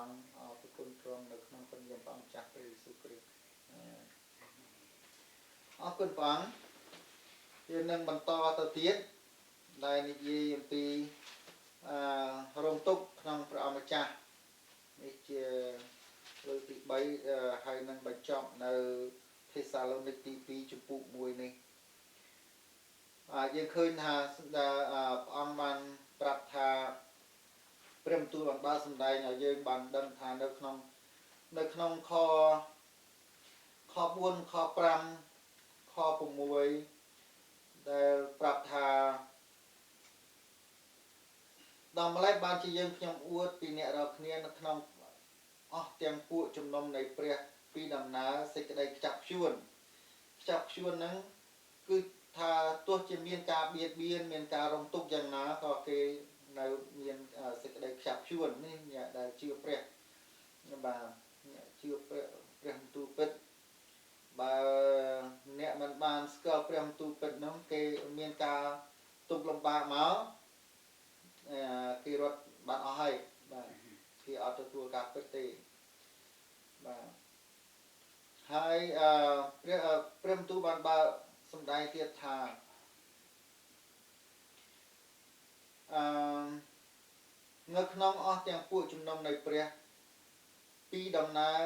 អង្គអរគុណទ្រង់នៅក្នុងព្រះនាមព្រះម្ចាស់ព្រះយេស៊ូវគ្រីស្ទអរគុណព្រះអង្គយើងនឹងបន្តទៅទៀតដែលនិយាយអំពីរងទុក្ខក្នុងព្រះអម្ចាស់នេះជាលើកទី3ហើយនឹងបញ្ចប់នៅថេសាឡូនីកទី2ចំពុក1នេះយើងឃើញថាព្រះអង្គបានប្រាប់ថាព្រះបន្ទូលបានបើសម្ដែងឲ្យយើងបានដឹងថានៅក្នុងខ4ខ5ខ6ដែលប្រាប់ថាដល់ម្លេះបានជាយើងខ្ញុំអួតពីអ្នករាល់គ្នានៅក្នុងអស់ទាំងពួកជំនុំនៃព្រះពីដំណើរសេចក្តីខ្ចាក់ខ្ជួនហ្នឹងគឺថាទោះជាមានការបៀតបៀនមានការរងទុក្ខយ៉ាងណាក៏គេនៅមានសេចក្តីខ្ចាក់ខ្ជួននេះអ្នកដែលជឿព្រះបាទអ្នកជឿព្រះបន្ទូលពិតបើអ្នកមិនបានស្គាល់ព្រះបន្ទូលពិតនោះគេមានការទុក្ខលំបាកមកគេរត់បាត់អស់ហើយបាទគេអត់ទទួលការពិតទេបាទហើយព្រះបន្ទូលបានបើសម្ដែងទៀតថានៅក្នុងអស់ទាំងពួកជំនុំនៃព្រះពីដំណើរ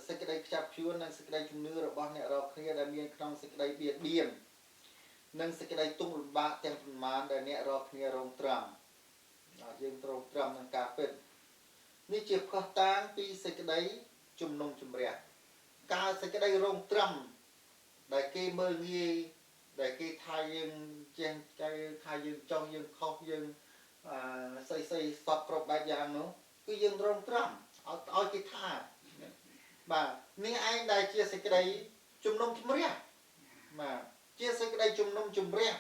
សេចក្តីខ្ចាត់ខ្ជួននិងសេចក្តីជំនឿរបស់អ្នករាល់គ្នាដែលមានក្នុងសេចក្តីបៀតបៀននិងសេចក្តីទុក្ខលំបាកទាំងប៉ុន្មានដែលអ្នករាល់គ្នារងត្រាំយើងត្រូវត្រាំនឹងការពិតនេះជាផុសតាងពីសេចក្តីជំនុំជម្រះការសេចក្តីរងត្រាំដែលគេមើលងាយដែលគេថាយើងចេះគេថាយើងចង់យើងខុសយើងស្អីសពគ្រប់បែបយ៉ាងនោះគឺយើងរងត្រាំឲ្យគេថាបាទនេះឯងដែលជាសេចក្តីជំនុំជម្រះបាទជាសេចក្តីជំនុំជម្រះ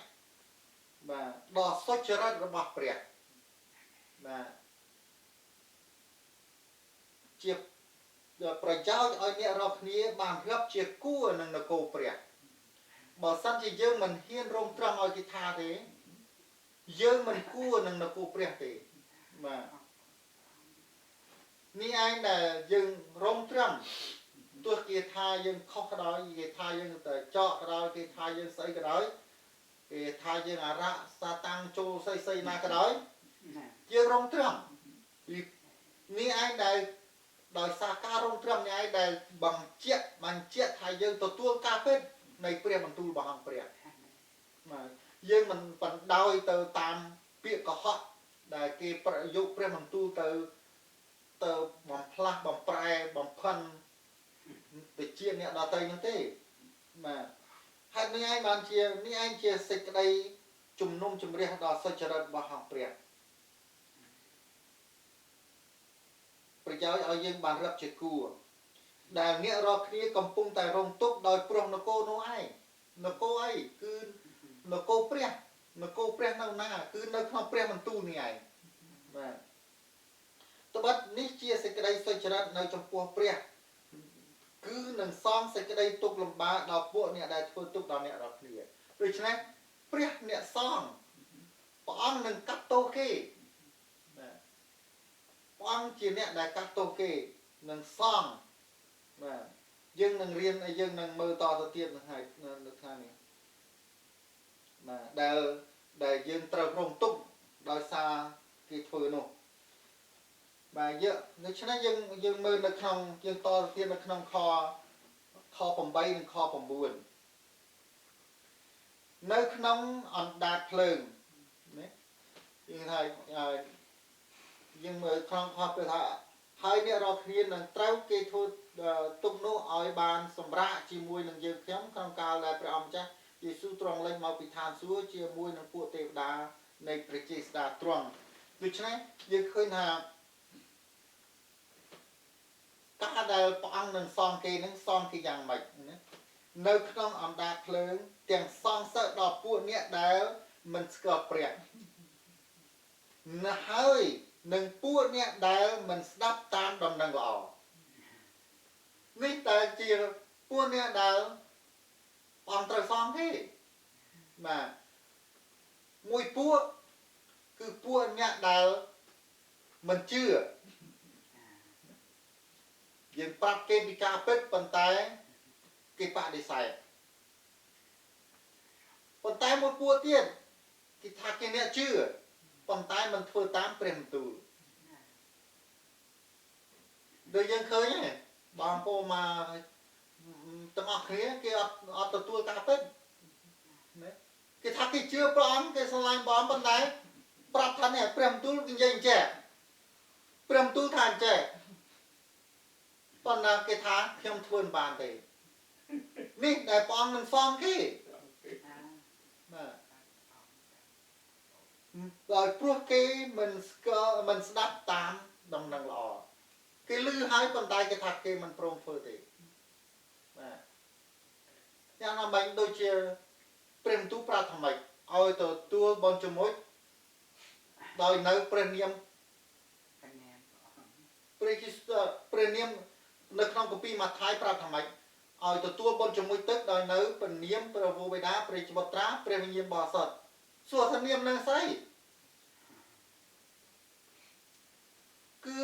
បាទដ៏សុចរិតរបស់ព្រះបាទជាប្រយោជន៍ឲ្យអ្នករាល់គ្នាបានរាប់ជាគួរនឹងនគរព្រះបើសិនជាយើងមិនហ៊ានរងត្រាំឲ្យគេថាទេយើងមិនគួរនឹងនគរព្រះទេបាទនេះឯងដែលយើងរងត្រាំទោះគេថាយើងខុសក៏ដោយគេថាយើងទៅចោកក៏ដោយគេថាយើងស្អីក៏ដោយគេថាយើងអារៈសាតាំងចូលស្អីណាក៏ដោយយើងរងត្រាំនេះឯងដែលដោយសារការរងត្រាំនេះឯងដែលបញ្ជាក់ថាយើងទទួលការពិតនៃព្រះបន្ទូលរបស់អង្គព្រះបាទយើងមិនបណ្ដោយទៅតាមពាក្យកុហកដែលគេប្រយុទ្ធព្រះបន្ទូលទៅបំផ្លាស់បំប្រែបំផិនទៅជាអ្នកដទៃនោះទេបាទហើយនេះឯងបានជានេះឯងជាសេចក្តីជំនុំជម្រះដ៏សុចរិតរបស់អង្គព្រះប្រយោជន៍ឲ្យយើងបានរាប់ជាគួរដែលអ្នករាល់គ្នាកំពុងតែរងទុក្ខដោយព្រោះនគរនោះឯងនគរអីគឺនគរព្រះនៅណាគឺនៅក្នុងព្រះបន្ទូលនេះឯងបាទត្បិតនេះជាសេចក្តីសុចរិតនៅចំពោះព្រះគឺនឹងសងសេចក្តីទុក្ខលំបាកដល់ពួកអ្នកដែលធ្វើទុក្ខដល់អ្នករាល់គ្នាដូច្នេះព្រះអ្នកសងព្រះអង្គនឹងកាត់ទោសគេបាទព្រះអង្គជាអ្នកដែលកាត់ទោសគេនឹងសងបាទយើងនឹងរៀនហើយយើងនឹងមើលតទៅទៀតនឹងហើយនៅថ្ងៃនេះបាទដែលយើងត្រូវរងទុក្ខដោយសារគេធ្វើនោះបាទដូច្នេះយើងមើលនៅក្នុងយើងតទៅទៀតនៅក្នុងខ8និងខ9នៅក្នុងអណ្ដាតភ្លើងណាយើងថាយើងមើលក្នុងខពេលថាហើយអ្នករាល់គ្នានឹងត្រូវគេធ្វើទុកនោះឲ្យបានសម្រាកជាមួយនឹងយើងខ្ញុំក្នុងកាលដែលព្រះអង្គម្ចាស់យេស៊ូវទ្រង់លេចមកពីឋានសួគ៌ជាមួយនឹងពួកទេវតានៃព្រះចេស្តាទ្រង់ដូច្នេះយើងឃើញថាការដែលព្រះអង្គនឹងសងគេនឹងសងគេយ៉ាងម៉េចណានៅក្នុងអណ្ដាតភ្លើងទាំងសងសឹកដល់ពួកអ្នកដែលមិនស្គាល់ព្រះណាហើយនឹងពួកអ្នកដែលមិនស្ដាប់តាមដំណឹងល្អនេះតែជាពួកអ្នកដែលព្រះអង្គត្រូវសងទេបាទមួយពួកគឺពួកអ្នកដែលមិនជឿ យើងប្រាប់គេពីការពិតប៉ុន្តែគេបដិសេធប៉ុន្តែមួយពួកទៀតគេថាគេអ្នកជឿប៉ុន្តែមិនធ្វើតាមព្រះបន្ទូលដូចយើងឃើញហ៎បងប្អូនមកទាំងអស់គ្នាគេអត់ទទួលការពិតណាគេថាគេជឿព្រះអង្គគេស្រឡាញ់ព្រះអង្គប៉ុន្តែប្រាប់ថានេះព្រះបន្ទូលនិយាយអញ្ចេះព្រះបន្ទូលថាអញ្ចេះប៉ុន្តែគេថាខ្ញុំធ្វើមិនបានទេនេះដែលព្រះអង្គនឹងសងគេបាទដោយព្រោះគេមិនស្ដាប់តាមដំណឹងល្អគេលឺហើយប៉ុន្តែគេថាគេមិនព្រមធ្វើទេបាទយ៉ាងណាមិញដូចជាព្រះបន្ទូលប្រាប់ថាម៉េចឲ្យទទួលបនជំនួយដោយនៅព្រះនាមព្រះគ្រីស្ទព្រះនាមនៅក្នុងគម្ពីរម៉ាថាយប្រាប់ថាម៉េចឲ្យទទួលបនជាមួយទឹកដោយនៅព្រះនាមព្រះវរបិតាព្រះជីវិតត្រាព្រះវិញ្ញាណបរិសុទ្ធសួរថានាមនឹងស្អីគឺ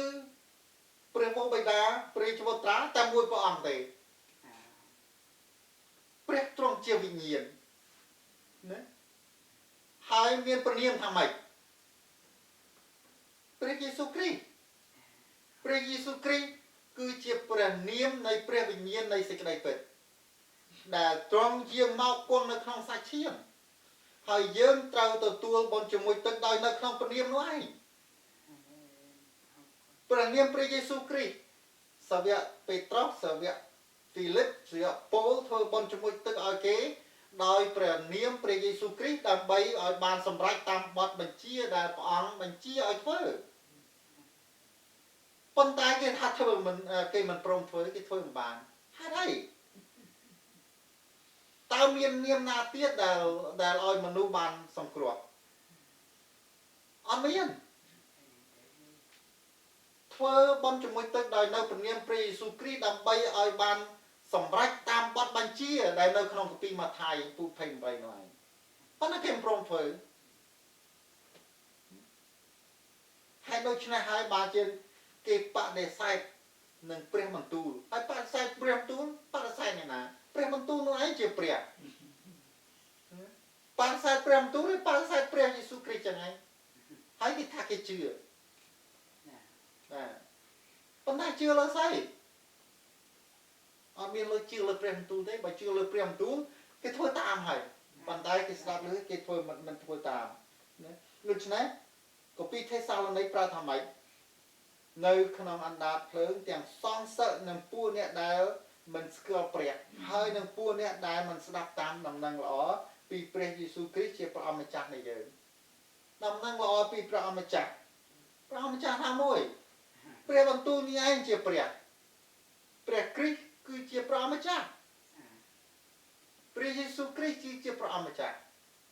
ព្រះវរបិតាព្រះជីវិតត្រាតែមួយព្រះអង្គទេព្រះទ្រង់ជាវិញ្ញាណណាហើយមានព្រះនាមថាម៉េចព្រះយេស៊ូវគ្រីស្ទព្រះយេស៊ូវគ្រីស្ទគឺជាព្រះនាមនៃព្រះវិញ្ញាណនៃសេចក្តីពិតដែលទ្រង់យាងមកគង់នៅក្នុងសាច់ឈាមហើយយើងត្រូវទទួលបនជាមួយទឹកដោយនៅក្នុងព្រះនាមនោះឯងព្រះនាមព្រះយេស៊ូវគ្រីស្ទសាវកពេត្រុសសាវកហ្វីលីបសាវកប៉ូលធ្វើបនជាមួយទឹកឲ្យគេដោយព្រះនាមព្រះយេស៊ូវគ្រីស្ទដើម្បីឲ្យបានសម្រេចតាមបទបញ្ជាដែលព្រះអង្គបញ្ជាឲ្យធ្វើប៉ុន្តែគេថាធ្វើមិនគេមិនព្រមធ្វើគេធ្វើមិនបានហេតុអីតើមាននាមណាទៀតដែលឲ្យមនុស្សបានសង្គ្រោះអត់មានធ្វើបន់ជាមួយទឹកដោយនៅព្រះនាមព្រះយេស៊ូវគ្រីស្ទដើម្បីឲ្យបានសម្រេចតាមបទបញ្ជាដែលនៅក្នុងគម្ពីរម៉ាថាយពុទ្ធ28នោះឯងប៉ុន្តែគេមិនព្រមធ្វើហើយដូច្នេះហើយបានជាគេបដិសេធនឹងព្រះបន្ទូលហើយបដិសេធព្រះបន្ទូលបដិសេធឯណាព្រះបន្ទូលនោះឯងជាព្រះបដិសេធព្រះបន្ទូលឬបដិសេធព្រះយេស៊ូវគ្រីស្ទចឹងឯងហើយគេថាគេជឿបាទប៉ុន្តែជឿលើស្អីអត់មានលើជឿលើព្រះបន្ទូលទេបើជឿលើព្រះបន្ទូលគេធ្វើតាមហើយប៉ុន្តែគេស្ដាប់លើគេធ្វើមិនធ្វើតាមណាដូច្នេះគម្ពីរថេសាឡូនីកប្រាប់ថាម៉េចនៅក្នុងអណ្ដាតភ្លើងទាំងសង្សឹកនិងពួកអ្នកដែលមិនស្គាល់ព្រះហើយនឹងពួកអ្នកដែលមិនស្ដាប់តាមដំណឹងល្អពីព្រះយេស៊ូវគ្រីស្ទជាព្រះអម្ចាស់នៃយើងដំណឹងល្អពីព្រះអម្ចាស់ថាមួយព្រះបន្ទូលនេះឯងជាព្រះគ្រីស្ទគឺជាព្រះអម្ចាស់ព្រះយេស៊ូវគ្រីស្ទជាព្រះអម្ចាស់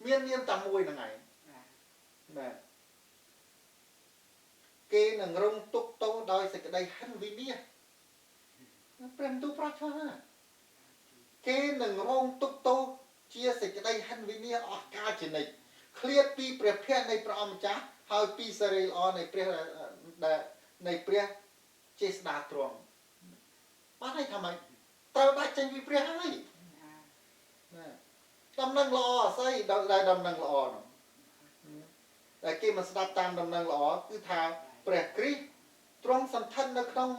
មាននាមតែមួយហ្នឹងឯងបាទគេនឹងរងទុក្ខទោសដោយសេចក្តីហិនវិនាសព្រះបន្ទូលប្រាប់ថាគេនឹងរងទុក្ខទោសជាសេចក្តីហិនវិនាសអស់កលជានិច្ចឃ្លាតពីព្រះភ័ក្ត្រនៃព្រះអម្ចាស់ហើយពីសេរីល្អនៃព្រះចេស្តាទ្រង់បានន័យថាម៉េចត្រូវដាច់ចេញពីព្រះហើយដំណឹងល្អស្អីដែលដំណឹងល្អនោះតែគេមិនស្ដាប់តាមដំណឹងល្អគឺថាព្រះគ្រីស្ទទ្រង់សន្ធិដ្ឋនៅក្នុង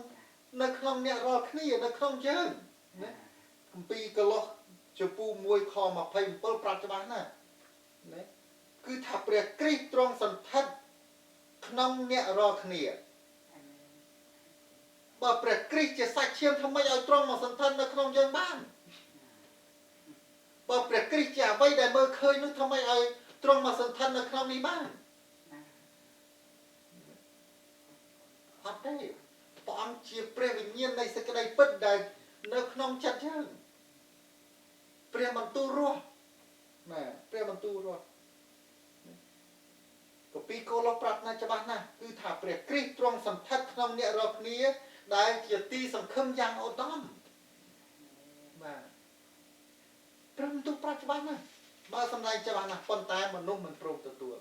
អ្នករាល់គ្នានៅក្នុងយើងណាគម្ពីរកូឡូសចំពោះ1ខ27ប្រាប់ច្បាស់ណាស់ណាគឺថាព្រះគ្រីស្ទទ្រង់សន្ធិដ្ឋក្នុងអ្នករាល់គ្នាបើព្រះគ្រីស្ទជាសាច់ឈាមធ្វើម៉េចឲ្យទ្រង់មកសន្ធិដ្ឋនៅក្នុងយើងបានបើព្រះគ្រីស្ទជាអ្វីដែលមើលឃើញនោះធ្វើម៉េចឲ្យទ្រង់មកសន្ធិដ្ឋនៅក្នុងនេះបានអត់ទេព្រះអង្គជាព្រះវិញ្ញាណនៃសេចក្តីពិតដែលនៅក្នុងចិត្តយើងព្រះបន្ទូលរស់ណាព្រះបន្ទូលរស់គម្ពីរកូឡូសប្រាប់ណាស់ច្បាស់ណាស់គឺថាព្រះគ្រីស្ទទ្រង់សន្ធិដ្ឋក្នុងអ្នករាល់គ្នាដែលជាទីសង្ឃឹមយ៉ាងឧត្តមបាទព្រះបន្ទូលប្រាប់ច្បាស់ណាស់បើសម្ដែងច្បាស់ណាស់ប៉ុន្តែមនុស្សមិនព្រមទទួល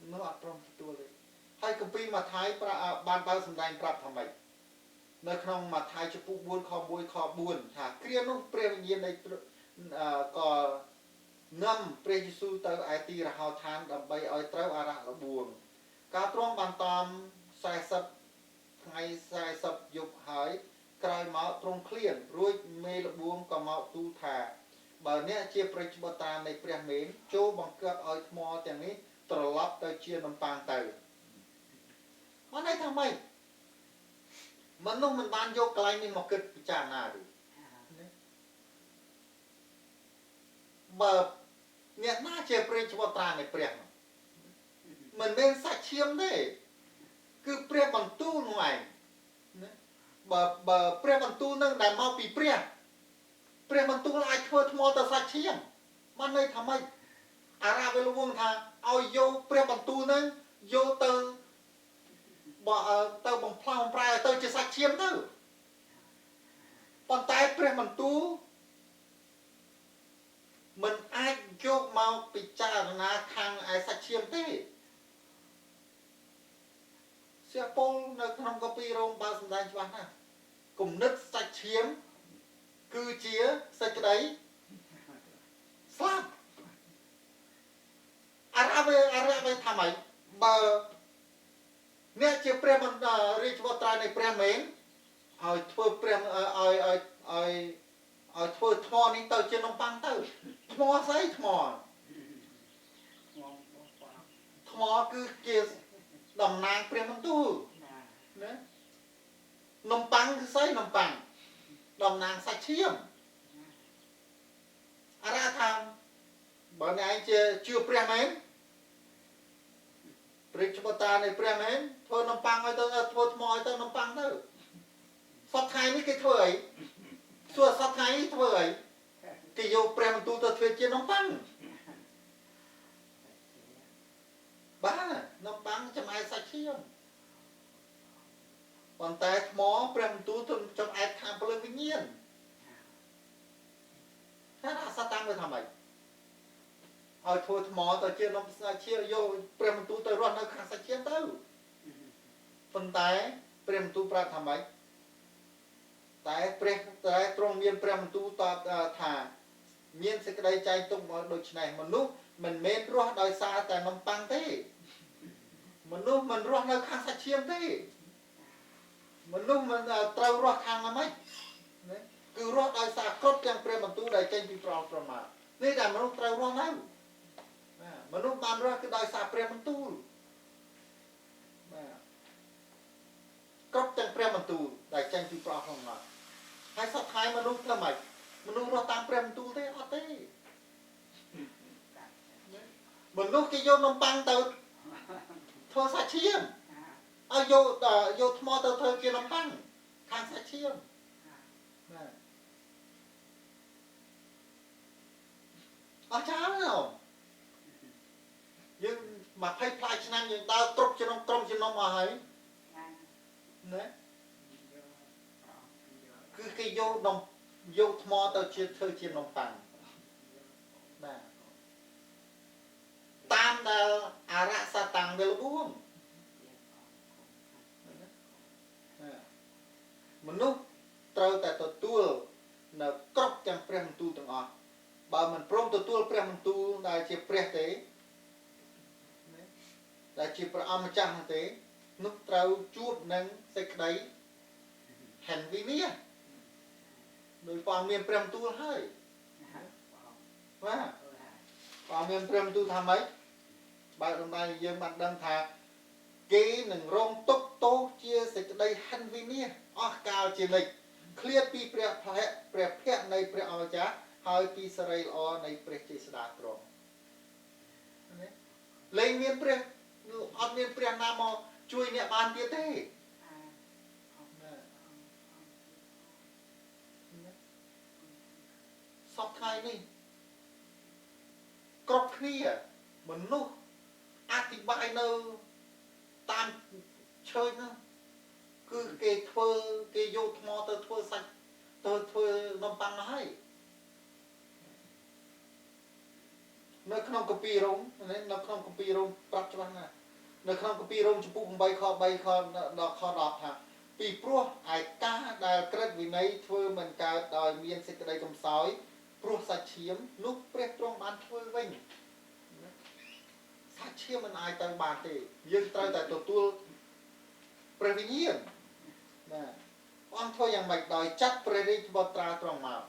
មនុស្សអត់ព្រមទទួលទេហើយគម្ពីរម៉ាថាយបានបើសម្ដែងប្រាប់ថាម៉េច nơi không mà thay cho phụ buôn kho buôn thà kia nó pre nhiên này có ngâm pre Giêsu tới ai ti ra hao than đầm bay oi trâu ara là buồn cao trong bàn tam sai sập ngày sai sập dục hỏi cài máu trong clean rồi mê là buông còn máu tu thà bà nè chia pre cho ta này pre mến châu bằng cướp oi mò chẳng ní trở lấp tới chia nằm pang tới mà này thằng màyมันนุ่มมันบานโยกไกลนี่มาเกิดพิจารณาดูแบบเนี่ยน่าเชื่อเปรียบว่าตราในเปรียบมันเป็นสัตว์เชี่ยมได้คือเปรียบบรรทุหน่วยแบบเปรียบบรรทุนั่งแต่มาปีเปรียบบรรทุลายเทอร์ทมอเตอร์สัตว์เชี่ยมมันเลยทำให้อาราเวลวงทางเอาโยเปรียบบรรทุนั่งโยเตอบ่เตาบังพลางปลายเตาจะสักเชียมเตาปอนตายเปรี้ยมันตู้มันไอ้โยกมาปิจารณาทางไอ้สักเชียมเต้เสียปงในขนมกะปิโรงบาสดายจวนนะกลุ่มนึกสักเชียมคือเจียสักไดสลับอะไรไปทำไมเบอร์เนี่ยเจ้าเปรมันเรียกว่าตราในเปรมเองเอาทั่วเปรมเอาทั่วทมอนี่เต่าเจ้าน้องปังเต่าทมอใส่ทมอคือเกี่ยวดำนางเปรมันตู้นะน้องปังคือใส่น้องปังดำนางใส่เชี่ยมอะไรทำบ่เนี่ยเจ้าเปรมเองปริจบตาในเปรมเองทวนน้ำปังไอ้ตัวทวนมอยตัวน้ำปังเด้อสัตไทยนี่กี่ถ้วยส่วนสัตไทยนี่ถ้วยกี่โยเปรมตูตัวถ้วยเจียน้ำปังบ้าน้ำปังจะมาสักเชี่ยมตอนแต่หมอเปรมตูตัวจะมาทำเปลือกวิญญาณถ้าสตังไปทำไมเอาโทษหมอตัวเชี่ยน้ำเชี่ยโยเปรมตูตัวร้อนเอาขาสักเชี่ยเต้าคนตายเปรมตูปราทำไมตายตรงเมียนเปรมตูตอถ่าเมียนสกได้ใจตรงโดยไหนมนุษย์มันเมตรอดโดยซาแต่น้ำปังเต้มนุษย์มันรอดเอาขาสักเชี่ยเต้มนุษย์มันเต้ารอดทางละไหมคือรอดโดยซาครบยังเปรมตูได้ใจปีปลอมประมาณนี่แต่มนุษย์เต้ารอดแล้วมนุษย์บานรอดคือโดยซาเปรมตูก็จังเปรียมันตูได้จังปีปลาของเราให้สัตว์ไทยมนุษย์ทำไมมนุษย์เราตามเปรียมันตูเต้อเต้มนุษย์ที่โยนนมปังเตาเธอสัตว์เชี่ยมเอาโยทมอเตาเธอเกี่ยนมปังทางสัตว์เชี่ยมอาจารย์เหรอยังมาให้พลายชนะยังตาตรบจะน้องตรมจะน้องมาให้เนี่ยคือcáiโยทมอเตอเธอเชียนนมปังนะตามดาวอาระสตังเวลบุ้มมนุษย์เติร์แต่ตัวตัวน่ะกรอบจังเปรี้ยมตูต่างออกบ่มันพร้อมตัวตัวเปรี้ยมตูได้เชียเปรี้ยเตะได้เชียประอมจังเตะนุกเติร์จูบนั่งเสกได้เห็นวิเนี่ยโดยความเมียนเปรี้ยมตูให้ว่าความเมียนเปรี้ยมตูทำไหมบางตรงใดยังบัดดังทากีหนึ่งร่องตุกโตเชียเสกได้เห็นวิเนี่ยออกกาวเจนิกเคลียร์ปีเปรี้ยแผลในเปรี้ยเอาจ้าหายปีสไรอในเปรี้ยเจสดาตรงเลยเมียนเปรี้ยอันเมียนเปรี้ยนามอช่วยเนี่ยบานเตี้ยเต้สอบไทยนี่กรอบเคลียเหมือนนุ๊กอธิบายเนอตามเชยเนอะคือเกย์เธอเกย์โยธมอเตอร์เธอสักเธอนำปังมาให้ในขนมกะปีรงในขนมกะปีรงปรับจังนะในขนมกะปีรงจะปุ๊บใบคอดอกทาง ពីព្រោះឯកាដែលក្រិតវិន័យធ្វើមិនកើតដោយមានសេចក្តីកំសោយព្រោះសាច់ឈាមនោះព្រះទ្រង់បានធ្វើវិញសាច់ឈាមមិនអាចទៅបានទេយើងត្រូវតែទទួលព្រះវិញ្ញាណណាព្រះអង្គធ្វើយ៉ាងម៉េចដោយចាត់ព្រះរាជបុត្រាទ្រង់មក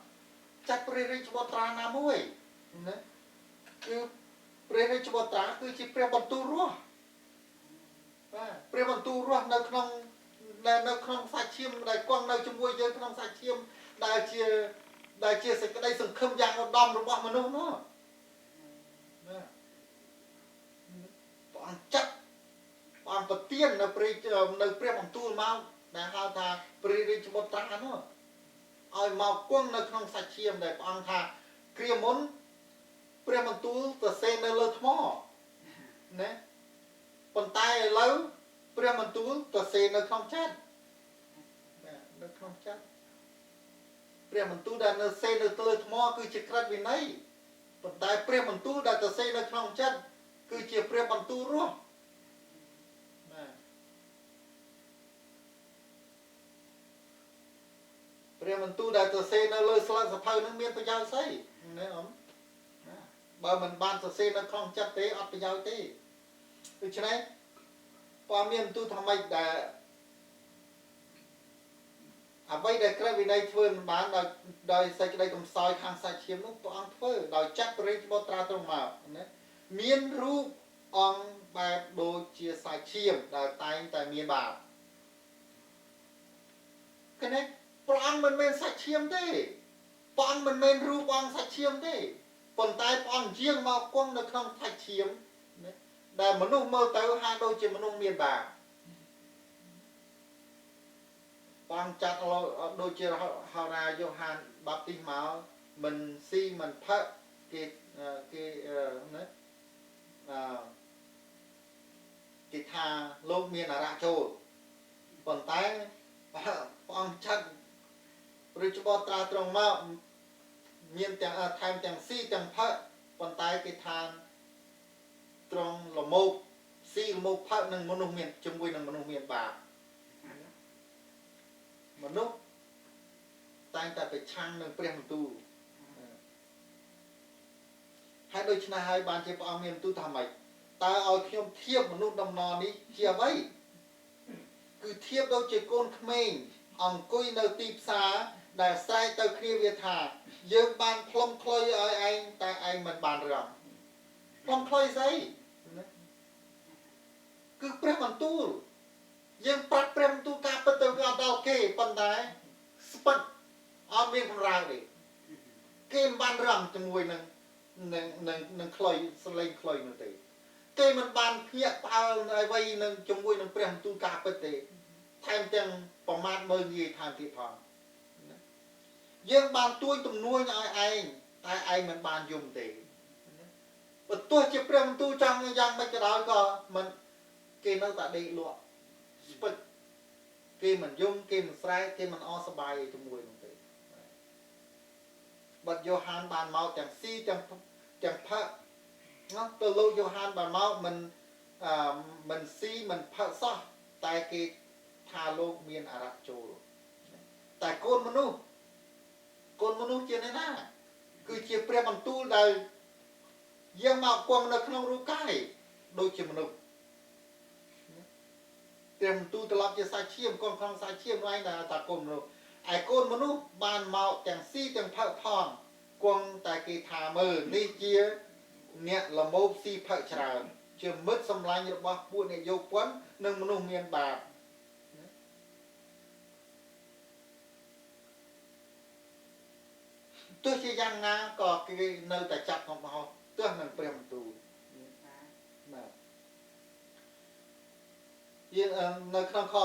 ចាត់ព្រះរាជបុត្រាណាមួយណាគឺព្រះរាជបុត្រាគឺជាព្រះបន្ទូលរស់បាទព្រះបន្ទូលរស់នៅក្នុងសាច់ឈាមដែលគង់នៅជាមួយយើងក្នុងសាច់ឈាមដែលជាសេចក្តីសង្ឃឹមយ៉ាងឧត្តមរបស់មនុស្សនោះណាព្រះអង្គចាត់ព្រះអង្គប្រទាននៅព្រះបន្ទូលមកដែលហៅថាព្រះរាជបុត្រានោះឲ្យមកគង់នៅក្នុងសាច់ឈាមដែលព្រះអង្គថាគ្រាមុនព្រះបន្ទូលទៅសេនៅលើថ្មណាប៉ុន្តែឥឡូវព្រះបន្ទូលទៅសេនៅក្នុងចិត្តនៅក្នុងចិត្តព្រះបន្ទូលដែលនៅសេនៅលើថ្មគឺជាក្រិតវិន័យប៉ុន្តែព្រះបន្ទូលដែលទៅសេនៅក្នុងចិត្តគឺជាព្រះបន្ទូលរស់ព្រះបន្ទូលដែលទៅសេនៅលើស្លឹកសភៅនឹងមានប្រយោជន៍ស្អីណាអ៊ំបើមិនបានសរសេរនៅក្នុងចិត្តទេអត់ប្រយោជន៍ទេដូច្នេះព័ត៌មានបន្ទូលថាម៉េចដែលអ្វីដែលក្រឹតវិន័យធ្វើមិនបានដោយសេចក្តីកំសោយខាងសាច់ឈាមនោះព្រះអង្គធ្វើដោយចាត់ព្រះរាជបុត្រាទ្រង់មកណាមានរូបអង្គបែបដូចជាសាច់ឈាមដែលតែងតែមានបាបគណិតព្រះអង្គមិនមែនសាច់ឈាមទេព្រះអង្គមិនមែនរូបអង្គសាច់ឈាមទេប៉ុន្តែព្រះអង្គយាងមកគង់នៅក្នុងសាច់ឈាមដែលមនុស្សមើលទៅហាក់ដូចជាមនុស្សមានបាបព្រះអង្គចាត់ដូចជាហោរាយ៉ូហានបាប់ទីសមកមិនស៊ីមិនផឹកគេណាគេថាលោកមានអរៈចូលប៉ុន្តែព្រះអង្គចាត់ព្រះរាជបុត្រាទ្រង់មកមានទាំងថែមទាំងស៊ីទាំងផឹកប៉ុន្តែគេថាត្រង់លមោកស៊ីលមោកផឹកនឹងមនុស្សមានជាមួយនឹងមនុស្សមានបាបមនុស្សតែងតែប្រឆាំងនឹងព្រះបន្ទូលហើយដូច្នេះហើយបានជាព្រះអង្គមានបន្ទូលថាម៉េចតើឲ្យខ្ញុំធៀបមនុស្សដំណរនេះជាអ្វីគឺធៀបដូចជាកូនក្មេងអង្គុយនៅទីផ្សារដែលស្រែកទៅគ្នាវាថាយើងបានផ្លុំខ្លុយឲ្យឯងតែឯងមិនបានរំផ្លុំខ្លុយស្អីគឺព្រះបន្ទូលយើងប្រាប់ព្រះបន្ទូលការពិតទៅវាអត់ដល់គេប៉ុន្តែស្ពិតអត់មានកម្រើកទេគេមិនបានរំជាមួយនឹងខ្លុយសលេងខ្លុយនោះទេគេមិនបានភ្ញាក់ផ្អើលអ្វីនឹងជាមួយនឹងព្រះបន្ទូលការពិតទេថែមទាំងប្រមាថមើលងាយថែមទៀតផងយើងបានទួយទំនួញឲ្យឯងតែឯងមិនបានយំទេបើទោះជាព្រះបន្ទូលចង់យ៉ាងម៉េចក៏ដោយក៏មិនគេនៅតែដេកលក់ស្ពិតគេមិនយំគេមិនស្រែកគេមិនអសប្បាយជាមួយនោះទេបាត់យ៉ូហានបានមកទាំងស៊ីទាំងផឹកណាទៅលោកយ៉ូហានបានមកមិនស៊ីមិនផឹកសោះតែគេថាលោកមានអរៈចូលតែកូនមនុស្សជាអ្នកណាគឺជាព្រះបន្ទូលដែលយើងមកគង់នៅក្នុងរូបកាយដូចជាមនុស្សព្រះបន្ទូលត្រឡប់ជាសាច់ឈាមគង់ក្នុងសាច់ឈាមនោះឯងដែលថាកូនមនុស្សឯកូនមនុស្សបានមកទាំងស៊ីទាំងផឹកផងគង់តែគេថាមើលនេះជាអ្នកល្មោបស៊ីផឹកច្រើនជាមិត្តសម្លាញ់របស់ពួកអ្នកយកពន្ធនិងមនុស្សមានបាបទោះជាយ៉ាងណាក៏គេនៅតែចាប់កំហុសទោះនឹងព្រះបន្ទូលបាទយើងនៅក្នុងខ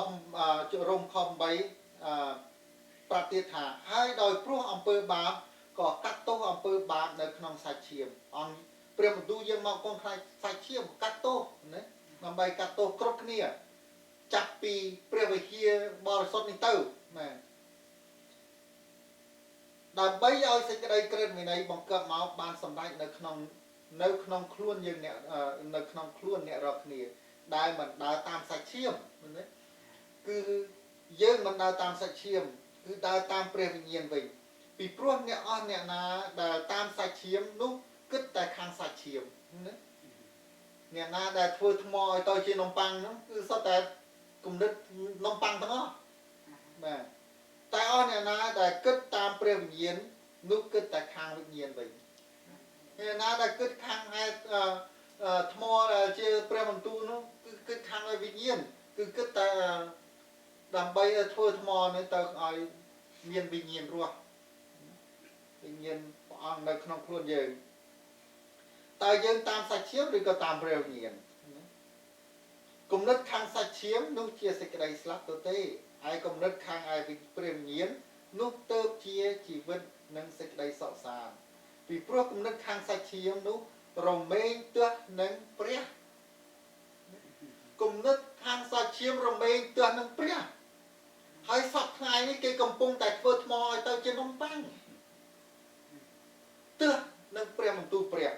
រ៉ូមខ8ប្រាប់ទៀតថាហើយដោយព្រោះអំពើបាបក៏កាត់ទោសអំពើបាបនៅក្នុងសាច់ឈាមអង្គព្រះបន្ទូលយើងមកកូនខ្លាចសាច់ឈាមកាត់ទោសណាដើម្បីកាត់ទោសគ្រប់គ្នាចាប់ពីព្រះវិហារបរិសុទ្ធនេះទៅណាដើម្បីឲ្យសេចក្តីក្រិតវិន័យបង្កើតមកបានសម្រេចនៅក្នុងខ្លួនយើងអ្នកនៅក្នុងខ្លួនអ្នករាល់គ្នាដែលមិនដើរតាមសាច់ឈាមណាគឺ យើងមិនដើរតាមសាច់ឈាមគឺដើរតាមព្រះវិញ្ញាណវិញពីព្រោះអ្នកអស់អ្នកណាដែលតាមសាច់ឈាមនោះគិតតែខាងសាច់ឈាមណាអ្នកណាដែលធ្វើថ្មឲ្យទៅជានំប៉័ងហ្នឹងគឺសុទ្ធតែគំនិតនំប៉័ងទាំងអស់បាទតែអស់អ្នកណាដែលគិតតាមព្រះវិញ្ញាណនោះគិតតែខាងវិញ្ញាណវិញអ្នកណាដែលគិតខាងថ្មដែលជាព្រះបន្ទូលនោះគឺគិតខាងវិញ្ញាណគឺគិតតែដើម្បីធ្វើថ្មនេះទៅឲ្យមានវិញ្ញាណរស់វិញ្ញាណព្រះអង្គនៅក្នុងខ្លួនយើងតើយើងតាមសាច់ឈាមឬក៏តាមព្រះវិញ្ញាណគំនិតខាងសាច់ឈាមនោះជាសេចក្តីស្លាប់ទៅទេហើយគំនិតខាងឯព្រះវិញ្ញាណនោះទៅជាជីវិតនិងសេចក្តីសុខសាន្តពីព្រោះគំនិតខាងសាច់ឈាមនោះរមែងទះនឹងព្រះគំនិតខាងសាច់ឈាមរមែងទះនឹងព្រះហើយសពថ្ងៃនេះគេកំពុងតែធ្វើថ្មឲ្យទៅជានំប៉័ងទះនឹងព្រះបន្ទូលព្រះ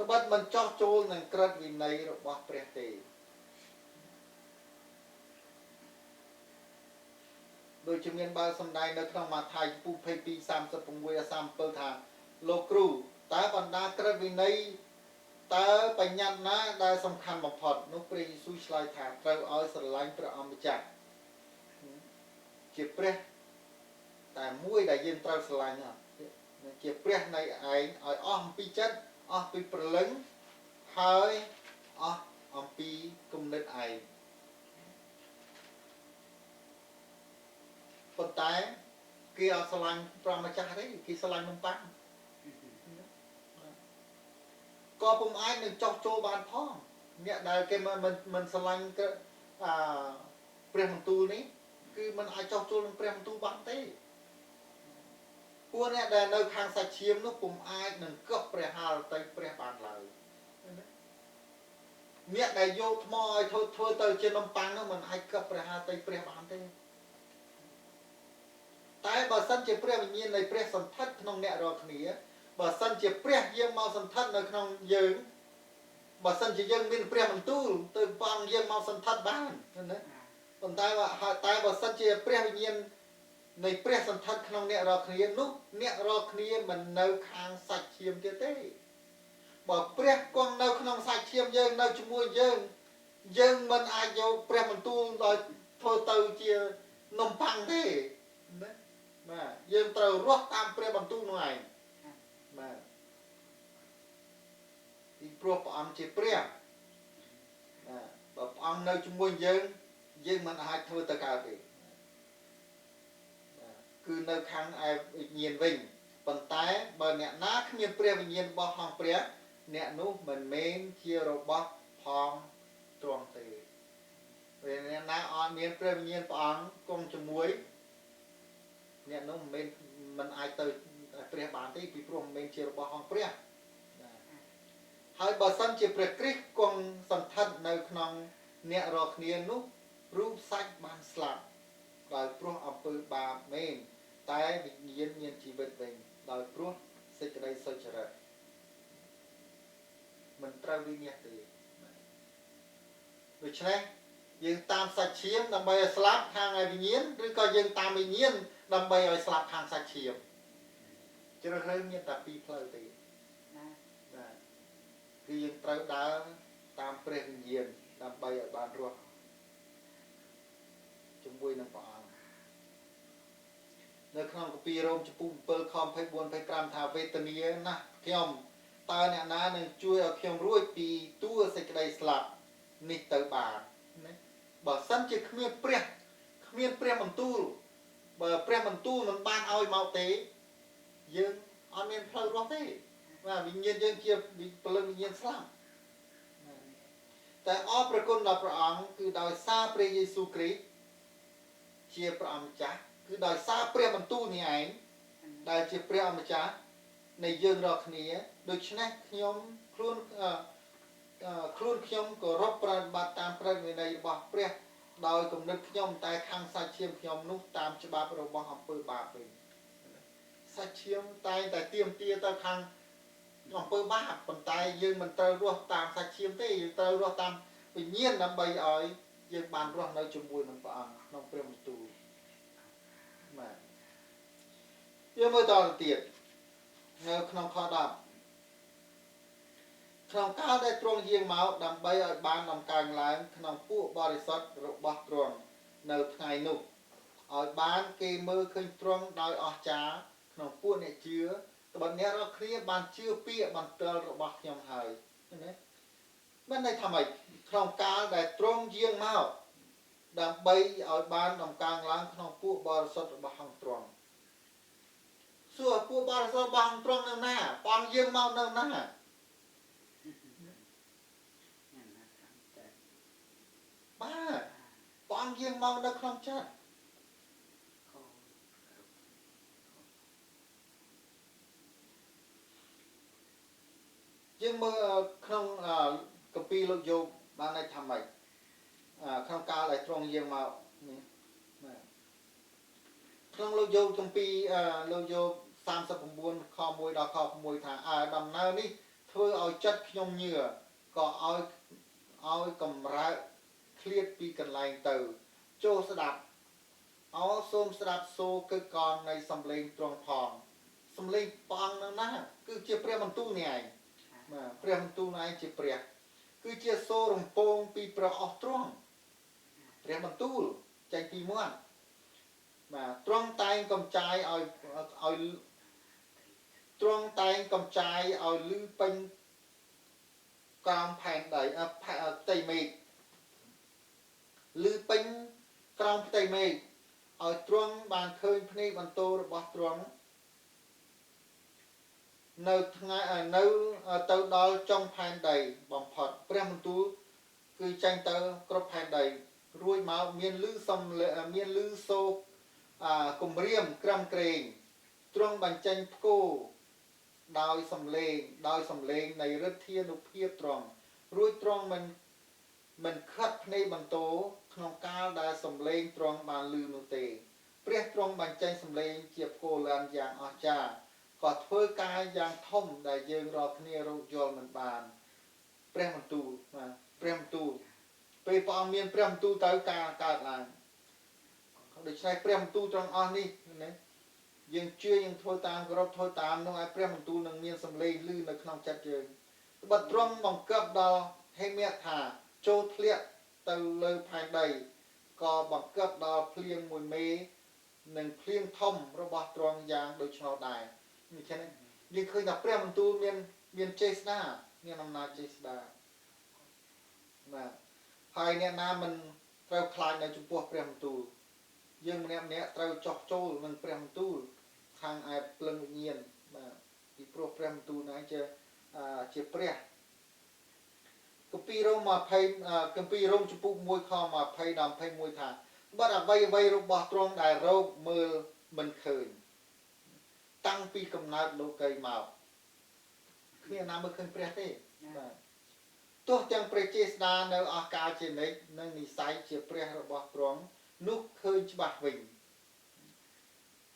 ត្បិតមិនចោះចូលនឹងក្រឹតវិន័យរបស់ព្រះទេដូចជាមានបើសំដែងនៅក្នុងម៉ាថាយ22:36-37ថាលោកគ្រូតើបណ្ដាក្រឹតវិន័យតើបញ្ញត្តិណាដែលសំខាន់បំផុតនោះព្រះយេស៊ូវឆ្លើយថាត្រូវឲ្យស្រឡាញ់ព្រះអម្ចាស់ជាព្រះតែមួយដែលយើងត្រូវស្រឡាញ់ជាព្រះនៃឯងឲ្យអស់អំពីចិត្តអស់ពីព្រលឹងហើយអស់អំពីគំនិតឯងប៉ុន្តែគេអត់ស្រឡាញ់ព្រះម្ចាស់ទេគេស្រឡាញ់នំប៉័ងក៏ពុំអាចនឹងចោះចូលបានផងអ្នកដែលគេមិនស្រឡាញ់ព្រះបន្ទូលនេះគឺមិនអាចចោះចូលនឹងព្រះបន្ទូលបានទេពួកអ្នកដែលនៅខាងសាច់ឈាមនោះពុំអាចនឹងកប់ព្រះハល់ទៅព្រះបានឡើយអ្នកដែលយកថ្មឲ្យធ្វើទៅជានំប៉័ងនោះមិនអាចកប់ព្រះハល់ទៅព្រះបានទេតែបើសិនជាព្រះវិញ្ញាណនៃព្រះសន្ធិដ្ឋក្នុងអ្នករាល់គ្នាបើសិនជាព្រះយាងមកសន្ធិដ្ឋនៅក្នុងយើងបើសិនជាយើងមានព្រះបន្ទូលទៅព្រះអង្គយាងមកសន្ធិដ្ឋបានណាប៉ុន្តែបើសិនជាព្រះវិញ្ញាណនៃព្រះសន្ធិដ្ឋក្នុងអ្នករាល់គ្នានោះអ្នករាល់គ្នាមិននៅខាងសាច់ឈាមទៀតទេបើព្រះគង់នៅក្នុងសាច់ឈាមយើងនៅជាមួយយើងមិនអាចយកព្រះបន្ទូលដល់ធ្វើទៅជានំប៉័ងទេណាបាទយើងត្រូវរស់តាមព្រះបន្ទូលនោះឯងបាទពីព្រោះព្រះអង្គជាព្រះបើព្រះអង្គនៅជាមួយយើងមិនអាចធ្វើទៅកើតទេគឺនៅខាងឯវិញ្ញាណវិញប៉ុន្តែបើអ្នកណាគ្មានព្រះវិញ្ញាណរបស់ផងព្រះអ្នកនោះមិនមែនជារបស់ផងទ្រង់ទេពេលអ្នកណាអត់មានព្រះវិញ្ញាណព្រះអង្គគង់ជាមួយអ្នកនោះមិនអាចទៅព្រះបានទេពីព្រោះមិនមែនជារបស់ផងព្រះហើយបើសិនជាព្រះគ្រីស្ទគង់សន្ធិដ្ឋនៅក្នុងអ្នករាល់គ្នានោះរូបសាច់បានស្លាប់ដោយព្រោះអំពើបាបមែនតែវិញ្ញាណមានជីវិតវិញដោយព្រោះសេចក្តីសុចរិតមិនត្រូវវិញ្ញាណទេដូច្នេះយើងតាមសាច់ឈាមដើម្បីឲ្យស្លាប់ខាងឯវិញ្ញាណឬក៏យើងតាមវិញ្ញាណដើម្បីឲ្យស្លាប់ខាងសាច់ឈាមជ្រើសរើសមានតែពីរផ្លូវទេណាគឺយើងត្រូវដើរតាមព្រះវិញ្ញាណដើម្បីឲ្យបានរស់ជាមួយនឹងព្រះអង្គនៅក្នុងគម្ពីររ៉ូមចំពោះ7ខ24-25ថាវេទនាណាស់ខ្ញុំតើអ្នកណានឹងជួយឲ្យខ្ញុំរួចពីតួសេចក្តីស្លាប់នេះទៅបានណាបើសិនជាគ្មានព្រះបន្ទូលបើព្រះបន្ទូលមិនបានឲ្យមកទេយើងអត់មានផ្លូវរស់ទេបាទវិញ្ញាណយើងជាព្រលឹងវិញ្ញាណស្លាប់តែអរព្រគុណដល់ព្រះអង្គគឺដោយសារព្រះយេស៊ូវគ្រីស្ទជាព្រះអម្ចាស់គឺដោយសារព្រះបន្ទូលនេះឯងដែលជាព្រះអម្ចាស់នៃយើងរាល់គ្នាដូច្នេះខ្ញុំខ្លួនខ្ញុំគោរពប្រតិបត្តិតាមព្រះវិន័យរបស់ព្រះដោយគំនិតខ្ញុំតែខាងសាច់ឈាមខ្ញុំនោះតាមច្បាប់របស់អំពើបាបវិញសាច់ឈាមតែងតែទាមទារទៅខាងអំពើបាបប៉ុន្តែយើងមិនត្រូវរស់តាមសាច់ឈាមទេយើងត្រូវរស់តាមវិញ្ញាណដើម្បីឲ្យ យើងបានរស់នៅជាមួយនឹងព្រះអង្គក្នុងព្រះបន្ទូលបាទយើងមើលតទៅទៀតនៅក្នុងខ10ក្នុងកាលដែលទ្រង់យាងមកដើម្បីឲ្យបានដំកើងឡើងក្នុងពួកបរិសុទ្ធរបស់ទ្រង់នៅថ្ងៃនោះឲ្យបានគេមើលឃើញទ្រង់ដោយអស្ចារ្យក្នុងពួកអ្នកជឿត្បិតអ្នករាល់គ្នាបានជឿពាក្យបន្ទាល់របស់ខ្ញុំហើយណាមិនន័យថាម៉េចក្នុងកាលដែលទ្រង់យាងមកដើម្បីឲ្យបានដំកើងឡើងក្នុងពួកបរិសុទ្ធរបស់អង្គទ្រង់សួរពួកបរិសុទ្ធរបស់អង្គទ្រង់នៅណាបងយាងមកនៅណាបាទបងយាងមកនៅក្នុងចិត្តយើងមើលក្នុងគម្ពីរលោកយោបបានន័យថាម៉េចក្នុងកាលដែលទ្រង់យាងមកនេះក្នុងលោកយោបគម្ពីរលោកយោប39ខ1ដល់ខ6ថាដំណើរនេះធ្វើឲ្យចិត្តខ្ញុំញឿក៏ឲ្យកម្រើកឃ្លាតពីកន្លែងទៅចូលស្ដាប់សូមស្ដាប់សូរគឹកកងនៃសំឡេងទ្រង់ផងសំឡេងព្រះអង្គនៅណាគឺជាព្រះបន្ទូលនេះឯងបាទព្រះបន្ទូលនេះឯងជាព្រះគឺជាសូររំពងពីព្រះអស់ទ្រង់ព្រះបន្ទូលចេញពីមាត់បាទទ្រង់តែងកំចាយឲ្យទ្រង់តែងកំចាយឲ្យលឺពេញក្រោមផែនដីផ្ទៃមេឃលឺពេញក្រោមផ្ទៃមេឃឲ្យទ្រង់បានឃើញភ្នែកបន្ទោរបស់ទ្រង់នៅថ្ងៃនៅទៅដល់ចុងផែនដីបំផុតព្រះបន្ទូលគឺចាញ់ទៅគ្រប់ផែនដីរួចមកមានលឺសូរគម្រាមក្រំក្រែងទ្រង់បញ្ចេញផ្គរដោយសំឡេងនៃឫទ្ធានុភាពទ្រង់រួចទ្រង់មិនខាត់ភ្នែកបន្ទោក្នុងកាលដែលសំឡេងទ្រង់បានលឺនោះទេព្រះទ្រង់បញ្ចេញសំឡេងជាផ្គរឡើងយ៉ាងអស្ចារ្យក៏ធ្វើការយ៉ាងធំដែលយើងរាល់គ្នារកយល់មិនបានព្រះបន្ទូលបាទព្រះបន្ទូលពេលព្រះអង្គមានព្រះបន្ទូលទៅការកើតឡើងដូច្នេះព្រះបន្ទូលត្រង់អស់នេះណាយើងជឿយើងធ្វើតាមគោរពធ្វើតាមនោះឲ្យព្រះបន្ទូលនឹងមានសម្លេងឮនៅក្នុងចិត្តយើងត្បិតទ្រង់បង្គាប់ដល់ហេមៈថាចូលធ្លាក់ទៅលើផែនដីក៏បង្គាប់ដល់ភ្លៀងមួយមេនិងភ្លៀងធំរបស់ទ្រង់យ៉ាងដូច្នោះដែរនេះចឹងយើងឃើញថាព្រះបន្ទូលមានចេស្តាមានអំណាចចេស្តាបាទហើយអ្នកណាមិនត្រូវខ្លាចនៅចំពោះព្រះបន្ទូលយើងម្នាក់ត្រូវចោះចូលនឹងព្រះបន្ទូលខាងឯភ្លឹងវិញ្ញាណបាទពីព្រោះព្រះបន្ទូលហ្នឹងជាព្រះគម្ពីររ៉ូម20គម្ពីររ៉ូមចំពុក1ខ20ដល់21ថាបាត់អ្វីរបស់ទ្រង់ដែលរកមើលមិនឃើញតាំងពីកំណើតលោកីមកគ្មានណាមើលឃើញព្រះទេបាទទោះទាំងព្រះចេស្តានៅអស់កាលជានិច្ចនិងនិស័យជាព្រះរបស់ទ្រង់នោះឃើញច្បាស់វិញ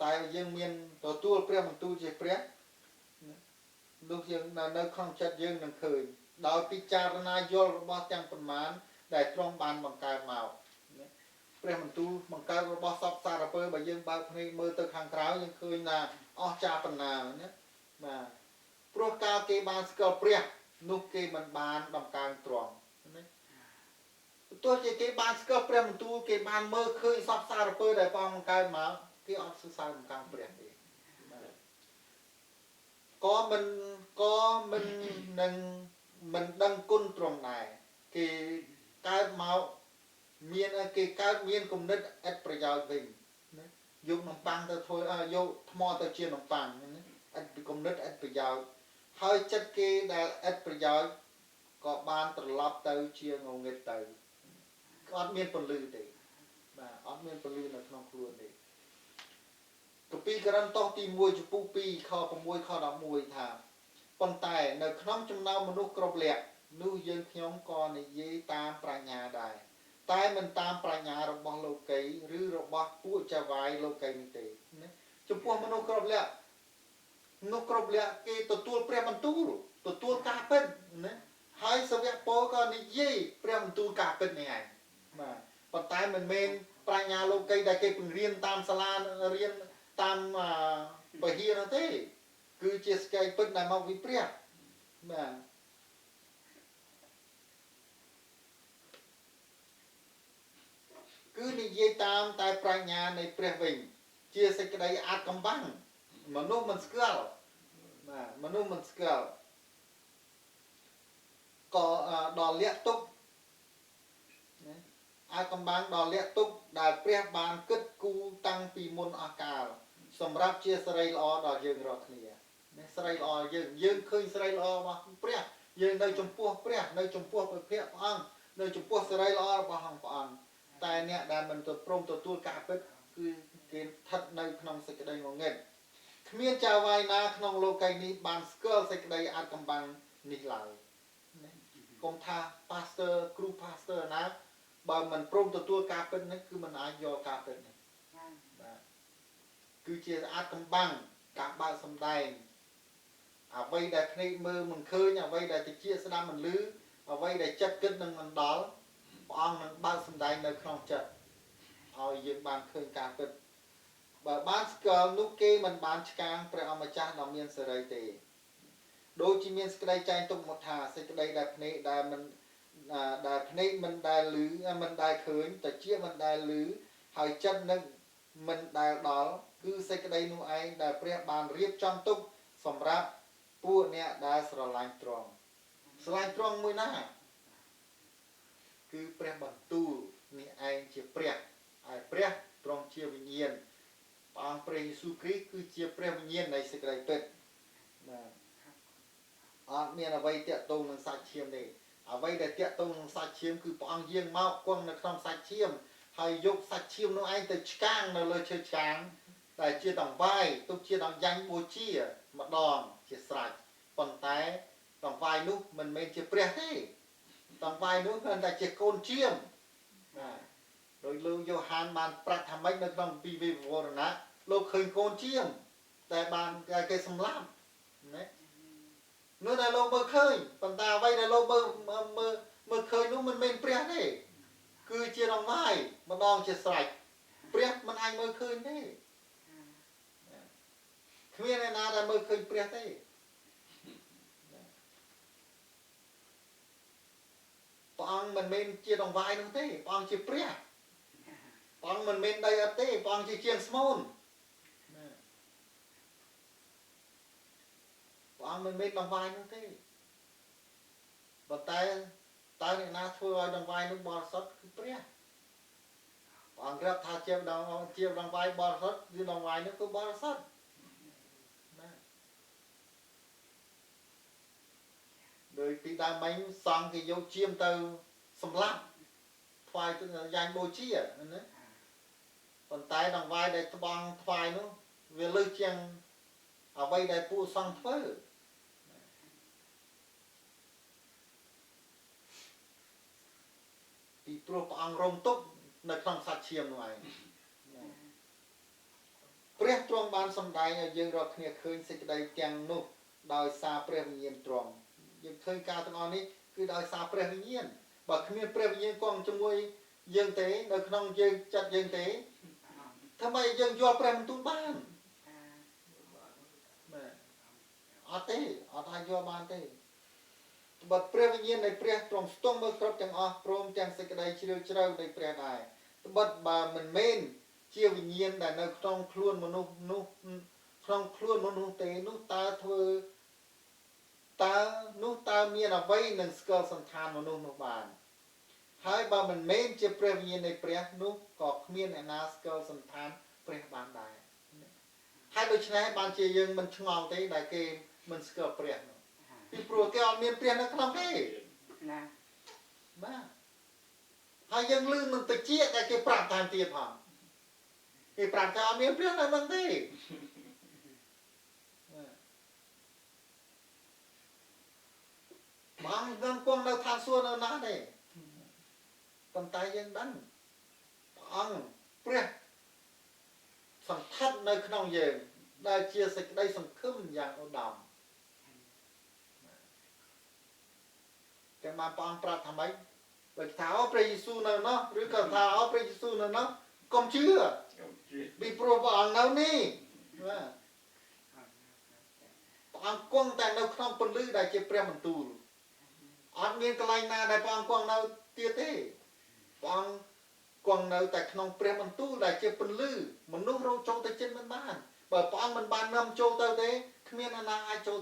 តែយើងមានទទួលព្រះបន្ទូលជាព្រះនោះយើងនៅក្នុងចិត្តយើងនឹងឃើញដោយពិចារណាយល់របស់ទាំងប៉ុន្មានដែលទ្រង់បានបង្កើតមកព្រះបន្ទូលបង្កើតរបស់សពសារពើបើយើងបើកភ្នែកមើលទៅខាងក្រៅយើងឃើញថាអស្ចារ្យប៉ុណ្ណាណាបាទព្រោះកាលគេបានស្គាល់ព្រះនោះគេមិនបានដំកើងទ្រង់ណាទោះជាគេបានស្គាល់ព្រះបន្ទូលគេបានមើលឃើញសពសារពើដែលព្រះអង្គបង្កើតមកគេអត់សរសើរបង្កើងព្រះទេក៏មិននឹងមិនដឹងគុណទ្រង់ដែរគេកើតមកគេកើតមានគំនិតឥតប្រយោជន៍វិញណាយកនំប៉័ងទៅធ្វើយកថ្មទៅជានំប៉័ងណាឥតគំនិតឥតប្រយោជន៍ហើយចិត្តគេដែលឥតប្រយោជន៍ក៏បានត្រឡប់ទៅជាងងឹតទៅអត់មានពលឺទេបាទអត់មានពលឺនៅក្នុងខ្លួនទេគម្ពីរករិនតុសទី1ចំពុក2ខ6ខ11ថាប៉ុន្តែនៅក្នុងចំណោមមនុស្សគ្រប់លក្ខនោះយើងខ្ញុំក៏និយាយតាមប្រាជ្ញាដែរតែមិនតាមប្រាជ្ញារបស់លោកីឬរបស់ពួកចៅវាយលោកីនេះទេណាចំពោះមនុស្សគ្រប់លក្ខគេទទួលព្រះបន្ទូលទទួលការពិតណាហើយសាវកពលក៏និយាយព្រះបន្ទូលការពិតនេះឯង បាទប៉ុន្តែមិនមែនប្រាជ្ញាលោកីដែលគេបង្រៀនតាមសាលារៀនតាមបរិយានោះទេគឺជាស្កេពិតដែលមកពីព្រះបាទគឺនិយាយតាមតែប្រាជ្ញានៃព្រះវិញជាសេចក្តីអាចកំបាំងមនុស្សមិនស្គាល់បាទមនុស្សមិនស្គាល់ក៏ដល់លាក់ទុកអាចកំបាំងដល់លាក់ទុកដែលព្រះបានគិតគូរតាំងពីមុនអស់កាលសម្រាប់ជាសេរីល្អដល់យើងរាល់គ្នាសេរីល្អយើងឃើញសេរីល្អរបស់ព្រះយើងនៅចំពោះព្រះនៅចំពោះព្រះព្រះអង្គនៅចំពោះសេរីល្អរបស់ព្រះអង្គតែអ្នកដែលមិនព្រមទទួលការពិតគឺគេស្ថិតនៅក្នុងសេចក្តីងងឹតគ្មានចៅហ្វាយណាក្នុងលោកីនេះបានស្គាល់សេចក្តីអាចកំបាំងនេះឡើយកុំថា pastor គ្រូ pastor ណាបើមិនព្រមទទួលការពិតនេះគឺមិនអាចយកការពិតនេះបាទគឺជាអាចកំបាំងការបើកសម្ដែងអ្វីដែលភ្នែកមើលមិនឃើញអ្វីដែលតិចស្ដាប់មិនឮអ្វីដែលចិត្តគិតនឹងមិនដល់ព្រះអង្គនឹងបើកសម្ដែងនៅក្នុងចិត្តឲ្យយើងបានឃើញការពិតបើបានស្គាល់នោះគេមិនបានឆ្កាងព្រះអម្ចាស់ដ៏មានសេរីទេដូចជាមានសេចក្តីចែងទុកមកថាសេចក្តីដែលភ្នែកដែលមិនដែលភ្នែកមិនដែលឮមិនដែលឃើញតិចមិនដែលឮហើយចិត្តនឹងមិនដែលដល់គឺសេចក្តីនោះឯងដែលព្រះបានរៀបចំទុកសម្រាប់ពួកអ្នកដែលស្រឡាញ់ទ្រង់មួយណាគឺព្រះបន្ទូលនេះឯងជាព្រះហើយព្រះទ្រង់ជាវិញ្ញាណព្រះអង្គព្រះយេស៊ូវគ្រីស្ទគឺជាព្រះវិញ្ញាណនៃសេចក្តីពិតបាទអត់មានអ្វីតាក់ទងនឹងសាច់ឈាមទេអ្វីដែលតាក់ទងនឹងសាច់ឈាមគឺព្រះអង្គយាងមកគង់នៅក្នុងសាច់ឈាមហើយយកសាច់ឈាមនោះឯងទៅឆ្កាងនៅលើឈើឆ្កាងតែជាដង្វាយទុកជាដង្យ៉ាញ់បូជាម្ដងជាស្រេចប៉ុន្តែដង្វាយនោះមិនមែនជាព្រះទេដង្វាយនោះគឺតែជាកូនជាមបាទដោយលោកយ៉ូហានបានប្រាប់ថាម៉េចនៅក្នុងពីវិវរណៈលោកឃើញកូនជាមតែបានគេសម្លាប់ណានោះដែលលោកមើលឃើញប៉ុន្តែអ្វីដែលលោកមើលឃើញនោះមិនមែនព្រះទេគឺជាដង្វាយម្ដងជាស្រេចព្រះមិនអាចមើលឃើញទេគ្មានអ្នកណាដែលមើលឃើញព្រះទេព្រះអង្គមិនមែនជាដង្វាយនោះទេព្រះអង្គជាព្រះព្រះអង្គមិនមែនដីឥដ្ឋទេព្រះអង្គជាជាងស្មូនព្រះអង្គមិនមែនដង្វាយនោះទេប៉ុន្តែតើអ្នកណាធ្វើឲ្យដង្វាយនោះបរិសុទ្ធគឺព្រះព្រះអង្គរាប់ថាជាដង្វាយបរិសុទ្ធគឺដង្វាយនោះគឺបរិសុទ្ធណាដោយពីដើមមិញសង្ឃគេយកជាមទៅសម្លាប់ថ្វាយទៅយ៉ាញ់បូជាណាប៉ុន្តែដង្វាយដែលត្បង់ថ្វាយនោះវាលើសជាងអ្វីដែលពួកសង្ឃធ្វើពីព្រោះព្រះអង្គរងទុក្ខនៅក្នុងសាច់ឈាមនោះឯងព្រះទ្រង់បានសម្ដែងឲ្យយើងរាល់គ្នាឃើញសេចក្តីទាំងនោះដោយសារព្រះវិញ្ញាណទ្រង់យើងឃើញការទាំងអស់នេះគឺដោយសារព្រះវិញ្ញាណបើគ្មានព្រះវិញ្ញាណគង់ជាមួយយើងទេនៅក្នុងយើងចិត្តយើងទេធ្វើម៉េចយើងយល់ព្រះបន្ទូលបានអត់ទេអត់អាចយល់បានទេបើព្រះវិញ្ញាណនៃព្រះទ្រង់ស្ទង់មើលគ្រប់ទាំងអស់ព្រមទាំងសេចក្តីជ្រាលជ្រៅនៃព្រះដែរត្បិតបើមិនមែនជាវិញ្ញាណដែលនៅក្នុងខ្លួនមនុស្សនោះក្នុងខ្លួនមនុស្សទេនោះតើមានអ្វីនឹងស្គាល់សន្តានមនុស្សនោះបានហើយបើមិនមែនជាព្រះវិញ្ញាណនៃព្រះនោះក៏គ្មានអ្នកណាស្គាល់សន្តានព្រះបានដែរហើយដូច្នេះបានជាយើងមិនឆ្ងល់ទេដែលគេមិនស្គាល់ព្រះនោះពីព្រោះគេអត់មានព្រះនៅក្នុងទេណាបាទហើយយើងលឺនឹងតិចតែគេប្រាប់តាមទៀតផងគេប្រាប់ថាអត់មានព្រះនៅក្នុងទេបងនឹងគង់នៅឋានសួគ៌នៅណាទេប៉ុន្តែយើងដឹងព្រះអង្គព្រះសង្ឃឹមនៅក្នុងយើងដែលជាសេចក្តីសង្ឃឹមយ៉ាងឧត្តមតែបានព្រះអង្គប្រាប់ថាម៉េច បើថាអោព្រះយេស៊ូវនៅនោះឬក៏ថាអោព្រះយេស៊ូវនៅនោះកុំជឿពីព្រោះព្រះអង្គនៅនេះបាទព្រះអង្គគង់តែនៅក្នុងពន្លឺដែលជាព្រះបន្ទូលអត់មានកន្លែងណាដែលព្រះអង្គគង់នៅទៀតទេព្រះអង្គគង់នៅតែក្នុងព្រះបន្ទូលដែលជាពន្លឺមនុស្សរងចូលទៅចិត្តមិនបានបើព្រះអង្គមិនបាននាំចូលទៅទេគ្មានអ្នកណាអាចចូល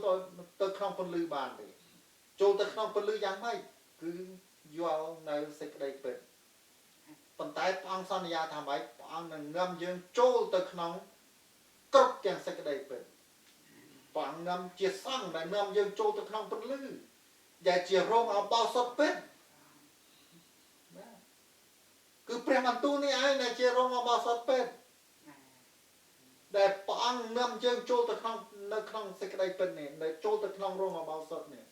ទៅក្នុងពន្លឺបានទេចូលទៅក្នុងពន្លឺយ៉ាងម៉េចគឺយល់នៅសេចក្តីពិតប៉ុន្តែព្រះអង្គសន្យាថាម៉េចព្រះអង្គនឹងនាំយើងចូលទៅក្នុងគ្រប់ទាំងសេចក្តីពិតព្រះអង្គនាំជាសង្ឃដែលនាំយើងចូលទៅក្នុងពន្លឺដែលជារោងអបោសុតពិតគឺព្រះបន្ទូលនេះឯងដែលជារោងអបោសុតពិតដែលព្រះអង្គនាំយើងចូលទៅក្នុងនៅក្នុងសេចក្តីពិតនេះនៅចូលទៅក្នុងរោងអបោសុតនេះ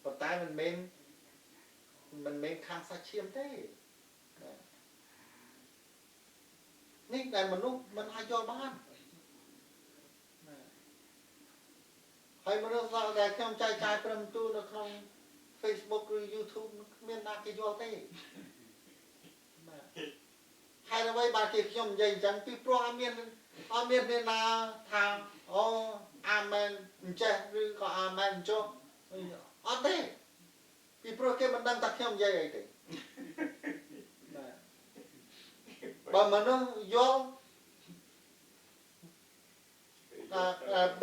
ប៉ុន្តែមិនមែនខាងសាច់ឈាមទេនេះដែលមនុស្សមិនអាចយល់បានហើយមនុស្សដែលខ្ញុំចែកចាយព្រមទូនៅក្នុង Facebook ឬ YouTube គ្មានណាគេយល់ទេហើយអ្វីបាទគេខ្ញុំនិយាយអញ្ចឹងពីព្រោះអត់មានអ្នកណាថាអូអាមែនអញ្ចេះឬក៏អាមែនអញ្ចោះអត់ទេពីព្រោះគេមិនដឹងថាខ្ញុំនិយាយអីទេបើមនុស្សយល់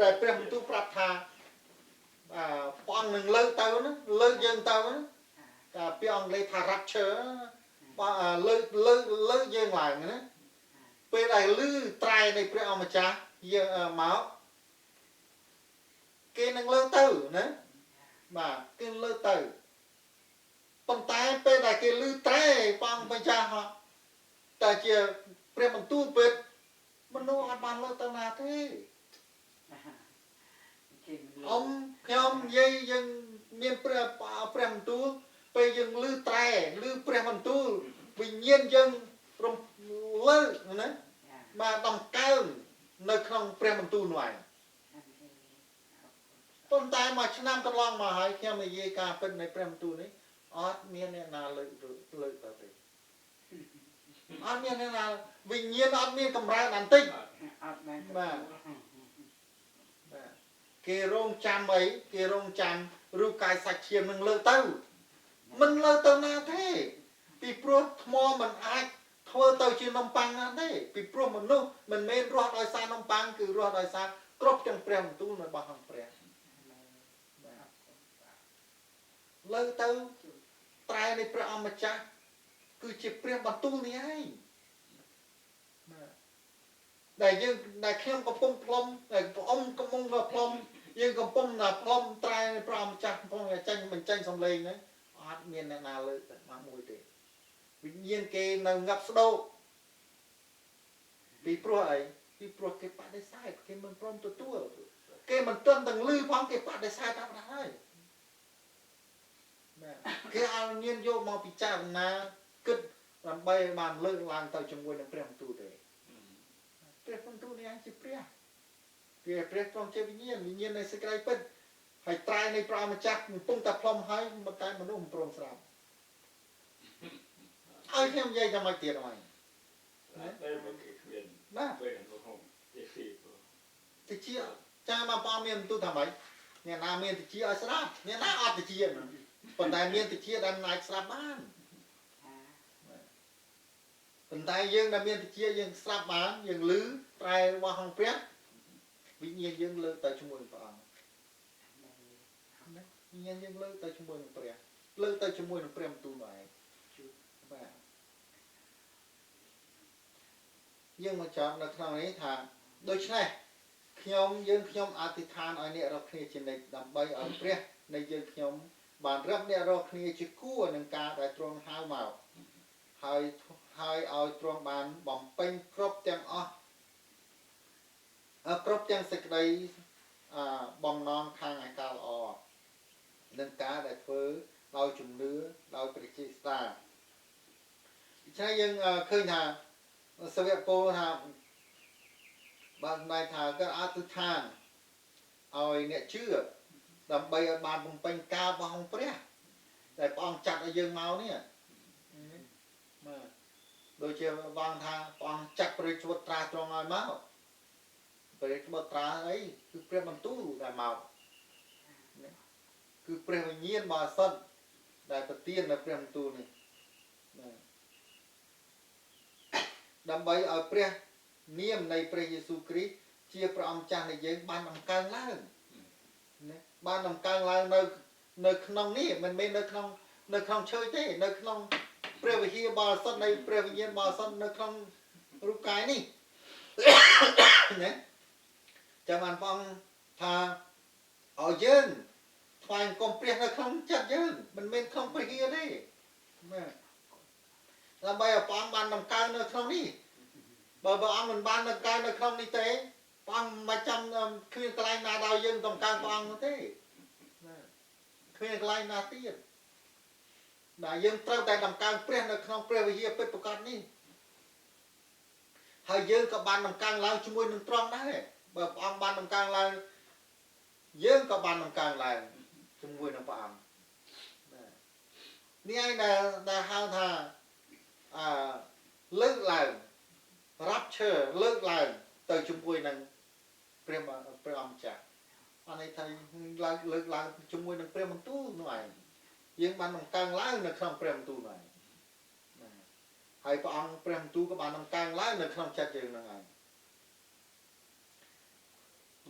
ដែលព្រះបន្ទូលប្រាប់ថាព្រះអង្គនឹងលើកទៅណាលើកយើងទៅណាតែពាក្យអង់គ្លេសថា rapture លើកយើងឡើងណាពេលដែលឮត្រែនៃព្រះអម្ចាស់យើងមកគេនឹងលើកទៅណាបាទគេលើកទៅប៉ុន្តែពេលដែលគេឮត្រែព្រះអម្ចាស់តែជាព្រះបន្ទូលពិតមនុស្សអត់បានលើកទៅណាទេខ្ញុំនិយាយយើងមានព្រះបន្ទូលពេលយើងឮត្រែឮព្រះបន្ទូលវិញ្ញាណយើងរំលើកណាបាទដំកើងនៅក្នុងព្រះបន្ទូលនោះឯងប៉ុន្តែមួយឆ្នាំកន្លងមកហើយខ្ញុំនិយាយការពិតនៃព្រះបន្ទូលនេះអត់មានអ្នកណាលើកទៅទេអត់មានអ្នកណាវិញ្ញាណអត់មានកម្រើកបន្តិចអត់មែនបាទគេរងចាំអីគេរងចាំរូបកាយសាច់ឈាមនឹងលើកទៅមិនលើកទៅណាទេពីព្រោះថ្មមិនអាចធ្វើទៅជានំប៉័ងណាទេពីព្រោះមនុស្សមិនមែនរស់ដោយសារនំប៉័ងគឺរស់ដោយសារគ្រប់ទាំងព្រះបន្ទូលរបស់អង្គព្រះលើកទៅត្រែនៃព្រះអម្ចាស់គឺជាព្រះបន្ទូលនេះឯងដែលខ្ញុំកំពុងផ្លុំដែលព្រះអង្គកំពុងផ្លុំយើងកំពុងតែផ្លុំត្រែនៃព្រះអម្ចាស់កំពុងតែបញ្ចេញសំឡេងហ្នឹងអត់មានអ្នកណាលើកតែមួយទេវិញ្ញាណគេនៅងាប់ស្ដោកពីព្រោះអីពីព្រោះគេបដិសេធគេមិនព្រមទទួលគេមិនទាន់ទាំងលឺផងគេបដិសេធតាមដែរហើយគេអត់មានយកមកពិចារណាគិតដើម្បីបានលើកឡើងទៅជាមួយនឹងព្រះបន្ទូលទេព្រះបន្ទូលនេះឯងជាព្រះទ្រង់ជាវិញ្ញាណនៃសេចក្តីពិតហើយត្រែនៃព្រះម្ចាស់កំពុងតែផ្លុំហើយមកតែមនុស្សមិនព្រមស្ដាប់ឲ្យខ្ញុំនិយាយចាំមកទៀតហើយតែមិនគេគ្មានបាទពេលក្នុងតិចចាមកប៉មានបន្ទូលថាម៉េចអ្នកណាមានតិចឲ្យស្ដាប់អ្នកណាអត់តិចប៉ុន្តែមានតិចដែលមិនអាចស្ដាប់បានប៉ុន្តែយើងដែលមានតិចយើងស្ដាប់បានយើងឮត្រែរបស់អង្គព្រះវិញ្ញាណយើងលើកទៅជាមួយព្រះអង្គវិញ្ញាណយើងលើកទៅជាមួយនឹងព្រះលើកទៅជាមួយនឹងព្រះបន្ទូលនោះឯងបាទយើងមកចប់នៅក្នុងនេះថាដូច្នេះខ្ញុំអធិដ្ឋានឲ្យអ្នករាល់គ្នាជានិច្ចដើម្បីឲ្យព្រះនៃយើងខ្ញុំបានរឹបអ្នករាល់គ្នាជាគួរនឹងការដែលទ្រង់ហៅមកហើយឲ្យទ្រង់បានបំពេញគ្រប់ទាំងអស់គ្រប់ទាំងសេចក្តីបំណងខាងឯកាល្អនឹងការដែលធ្វើដោយជំនឿដោយព្រះចេស្តាដូច្នេះយើងឃើញថាសាវកពលថាបានន័យថាក៏អធិដ្ឋានឲ្យអ្នកជឿដើម្បីឲ្យបានបំពេញការរបស់អង្គព្រះ แต่ปองจัดឲ្យយើងមកនេះបាទដូចជាវងថាព្រះអង្គចាត់ព្រះរាជបុត្រាត្រង់ឲ្យមកព្រះរាជបុត្រាអីគឺព្រះបន្ទូលតែមកគឺព្រះវិញ្ញាណបរិសុទ្ធដែលប្រទាននៅព្រះបន្ទូលនេះដើម្បីឲ្យព្រះនាមនៃព្រះយេស៊ូវគ្រីស្ទជាព្រះអង្គចាស់នៃយើងបានបង្កើនឡើងណាបានបង្កើនឡើងនៅក្នុងនេះមិនមែននៅក្នុងឈើទេនៅក្នុងព្រះវិហារបរិសុទ្ធនៃព្រះវិញ្ញាណបរិសុទ្ធនៅក្នុងរូបកាយនេះណាចាំបានព្រះអង្គថាឲ្យយើងថ្វាយអង្គមព្រះនៅក្នុងចិត្តយើងមិនមែនក្នុងព្រះវិហារទេណាដើម្បីឲ្យព្រះអង្គបានបង្កើននៅក្នុងនេះបើព្រះអង្គមិនបានបង្កើននៅក្នុងនេះទេព្រះអង្គមិនចាំគ្មានកន្លែងណាដល់យើងបង្កើនព្រះអង្គនោះទេណាគ្មានកន្លែងណាទៀតដែលយើងត្រូវតែបង្កើនព្រះនៅក្នុងព្រះវិហារពិតប្រាកដនេះហើយយើងក៏បានបង្កើនឡើងជាមួយនឹងទ្រង់ដែរបើព្រះអង្គបានបង្កើនឡើងយើងក៏បានបង្កើនឡើងជាមួយនឹងព្រះអង្គនេះឯងដែលហៅថាលើកឡើងរាប់ឈើលើកឡើងទៅជាមួយនឹងព្រះអង្គចាស់អានេះថាលើកឡើងជាមួយនឹងព្រះបន្ទូលនោះឯងយើងបានបង្កើនឡើងនៅក្នុងព្រះបន្ទូលនោះឯងហើយព្រះអង្គព្រះបន្ទូលក៏បានបង្កើនឡើងនៅក្នុងចិត្តយើងហ្នឹងឯង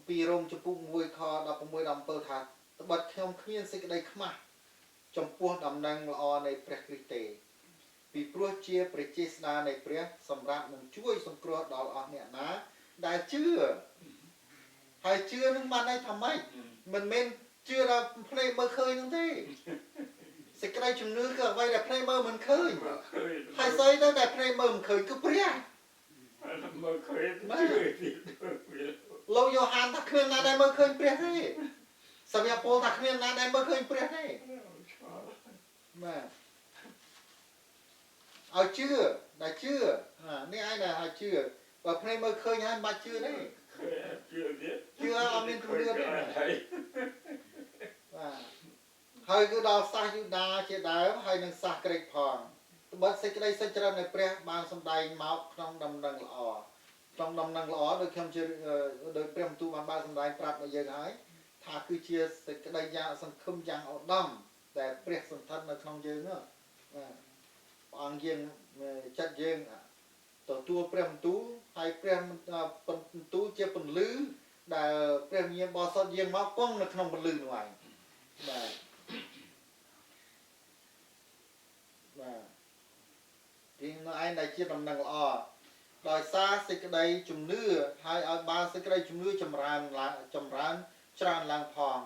ពីរ៉ូមចំពុក1ខ16 17ថាត្បិតខ្ញុំគ្មានសេចក្តីខ្មាស់ចំពោះដំណឹងល្អនៃព្រះគ្រីស្ទទេពីព្រោះជាព្រះចេស្តានៃព្រះសម្រាប់នឹងជួយសង្គ្រោះដល់អស់អ្នកណាដែលជឿហើយជឿនឹងបានន័យថាម៉េចមិនមែនជឿដល់ភ្នែកមើលឃើញនោះទេសេចក្តីជំនឿគឺអ្វីដែលភ្នែកមើលមិនឃើញហើយស្អីទៅដែលភ្នែកមើលមិនឃើញគឺព្រះមើលឃើញលោកយ៉ូហានថាគ្មានណាដែលមើលឃើញព្រះទេសម្រាប់ពលថាគ្មានណាដែលមើលឃើញព្រះទេបាទឲ្យជឿដែលជឿនេះឯងដែលឲ្យជឿបើភ្នែកមើលឃើញហើយមិនបាច់ជឿទេជឿអត់មានជំនឿទេបាទហើយគឺដល់សាសយូដាជាដើមហើយនឹងសាសក្រិកផងត្បិតសេចក្តីសុចរិតនៃព្រះបានសម្ដែងមកក្នុងដំណឹងល្អក្នុងដំណឹងល្អដោយខ្ញុំជាដោយព្រះបន្ទូលបានសម្ដែងប្រាប់ដល់យើងហើយថាគឺជាសេចក្តីយ៉ាងសង្ឃឹមយ៉ាងឧត្តមតែព្រះសន្តិដ្ឋនៅក្នុងយើងណាបាទព្រះអង្គយើងចិត្តយើងទទួលព្រះបន្ទូលហើយព្រះបន្ទូលជាពន្លឺដែលព្រះវិញ្ញាណបរិសុទ្ធយើងមកគង់នៅក្នុងពន្លឺនោះឯងបាទពីនៅឯងដែលជាដំណឹងល្អដោយសារសេចក្តីជំនឿហើយឲ្យបានសេចក្តីជំនឿចម្រើនច្រើនឡើងផង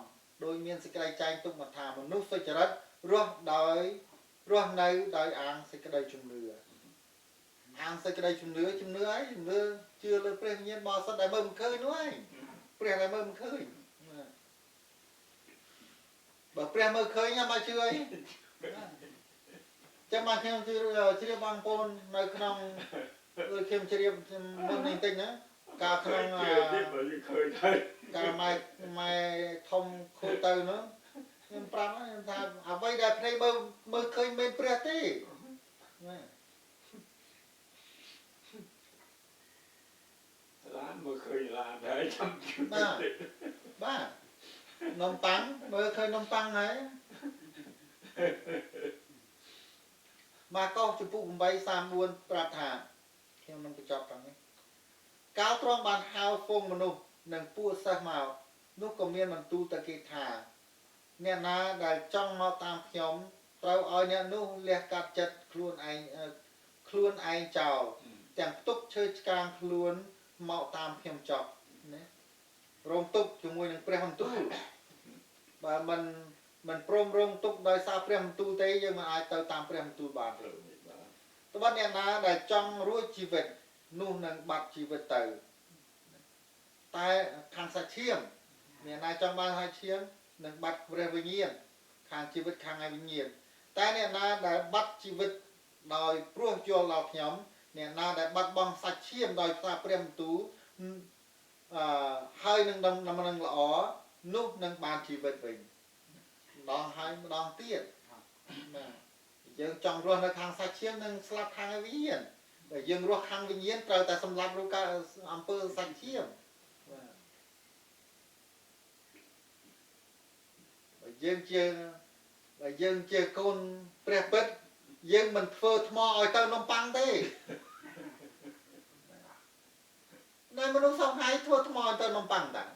ដោយមានសេចក្តីចែងទុកមកថាមនុស្សសុចរិតរស់នៅដោយអាងសេចក្តីជំនឿអាងសេចក្តីជំនឿអីជំនឿជឿលើព្រះវិញ្ញាណបរិសុទ្ធដែលមើលមិនឃើញនោះឯងព្រះដែលមើលមិនឃើញបើព្រះមើលឃើញមកជឿអីចាំមកខ្ញុំជ្រាបបងប្អូននៅក្នុងដូចខ្ញុំជ្រាបមុននេះតិចណាកាលក្នុងកាលម៉ែធំខូចទៅនោះខ្ញុំប្រាប់ខ្ញុំថាអ្វីដែលភ្នែកមើលឃើញមិនព្រះទេណាឡានមើលឃើញឡានហើយចាំបាទនំប៉័ងមើលឃើញនំប៉័ងហើយមកកោចំពុក8:34ប្រាប់ថាខ្ញុំនឹងបញ្ចប់តាមនេះកាលទ្រង់បានហៅហ្វូងមនុស្សនិងពួកសិស្សមកនោះក៏មានបន្ទូលទៅគេថាអ្នកណាដែលចង់មកតាមខ្ញុំត្រូវឲ្យអ្នកនោះលះកាត់ចិត្តខ្លួនឯងចោលទាំងផ្ទុកឈើឆ្កាងខ្លួនមកតាមខ្ញុំចោលណារងទុកជាមួយនឹងព្រះបន្ទូលបើមិនព្រមរងទុកដោយសារព្រះបន្ទូលទេយើងមិនអាចទៅតាមព្រះបន្ទូលបានទេត្បិតអ្នកណាដែលចង់រួចជីវិតនោះនឹងបាត់ជីវិតទៅតែខាងសាច់ឈាមអ្នកណាចង់បានសាច់ឈាមនឹងបាត់ព្រះវិញ្ញាណខាងជីវិតខាងឯវិញ្ញាណតែអ្នកណាដែលបាត់ជីវិតដោយព្រោះយល់ដល់ខ្ញុំអ្នកណាដែលបាត់បង់សាច់ឈាមដោយសារព្រះបន្ទូលហើយនឹងដំណឹងល្អនោះនឹងបានជីវិតវិញម្ដងហើយម្ដងទៀត dương trong rùa nơi khang sạch chiêm nâng slap khang ai vĩ nhiên bởi dương rùa khang vĩ nhiên trời tại xâm lạp rùa ca ẩm pơ sạch chiêm bởi dương chê côn preh bích dương mình phơ thmò ỏi tao nông băng thế nên mà nó xong hay thua thmò ỏi tao nông băng đã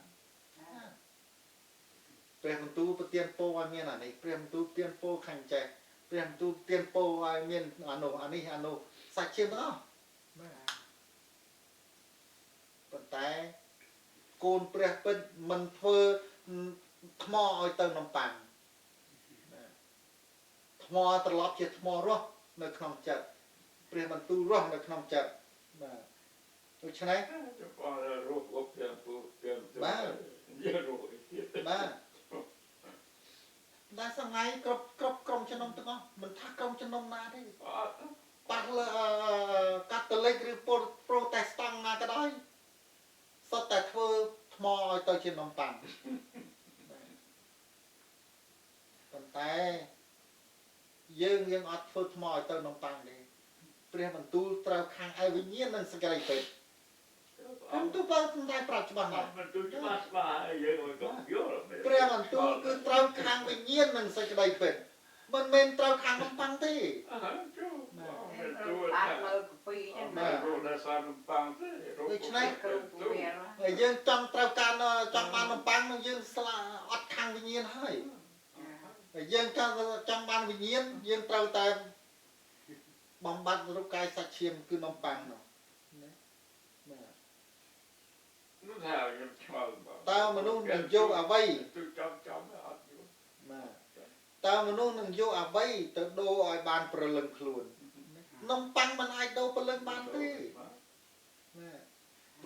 preh mình tu tiên po ai miên này preh mình tu tiên po khanh chè preh mình tu tiên po ai miên anh nô sạch chiêm đó còn tại côn preh bích mình phơ thmò ỏi tao nông băng thมอตลอดជាថ្មរស់នៅក្នុងចិត្តព្រះបន្ទូលរស់នៅក្នុងចិត្តបាទដូច្នេះបាទរស់អបទាំងពូទាំងបាទយើងរស់ទៀតបាទតែសងៃគ្រប់ក្រុមជំនុំទាំងអស់មិនថាក្រុមជំនុំណាទេបាក់លើកាតូលិកឬប្រូតេស្តង់ណាក៏ដោយសុទ្ធតែធ្វើថ្មឲ្យទៅជានំប៉័ងប៉ុន្តែយើងអត់ធ្វើថ្មឲ្យទៅនំប៉័ងទេព្រះបន្ទូលត្រូវខាងឯវិញ្ញាណនិងសេចក្តីពិតបន្ទូលបើតែប្រាប់ច្បាស់ណាស់បន្ទូលច្បាស់យើងមិនក៏យល់ព្រះបន្ទូលគឺត្រូវខាងវិញ្ញាណនិងសេចក្តីពិតមិនមែនត្រូវខាងនំប៉័ងទេបន្ទូលខាងលើកពីហ្នឹងណារត់ដល់សារនំប៉័ងទេដូច្នេះហើយយើងចង់ត្រូវការចង់បាននំប៉័ងនឹងយើងស្លាអត់ខាងវិញ្ញាណហើយយើងចង់បានវិញ្ញាណយើងត្រូវតែបំបត្តិរូបកាយសាច់ឈាមគឺនំប៉័ងនោះណានោះថាខ្ញុំឆ្ងល់តើមនុស្សនឹងយកអ្វីទៅចំអត់យល់បាទតើមនុស្សនឹងយកអ្វីទៅដូរឲ្យបានប្រលឹងខ្លួននំប៉័ងមិនអាចដូរប្រលឹងបានទេណា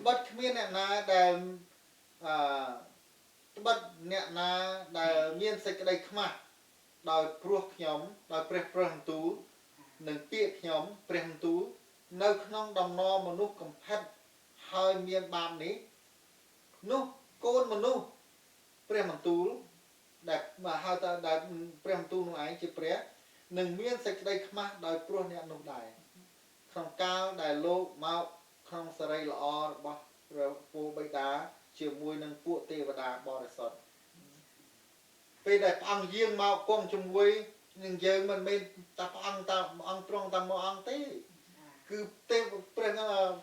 បិទគ្មានអ្នកណាដែលបិទអ្នកណាដែលមានសេចក្តីខ្មាស់ដោយព្រោះខ្ញុំដោយព្រះបន្ទូលនិងពាក្យខ្ញុំព្រះបន្ទូលនៅក្នុងដំណរមនុស្សកំផិតហើយមានបាបនេះនោះកូនមនុស្សព្រះបន្ទូលដែលហៅថាដែលព្រះបន្ទូលនោះឯងជាព្រះនឹងមានសេចក្តីខ្មាស់ដោយព្រោះអ្នកនោះដែរក្នុងកាលដែលលោកមកក្នុងសេរីល្អរបស់ព្រះពូបិតាជាមួយនឹងពួកទេវតាបរិសុទ្ធពេលដែលព្រះអង្គយាងមកគង់ជាមួយនឹងយើងមិនមែនតែព្រះអង្គត្រង់តែមួយអង្គទេគឺទេវព្រះ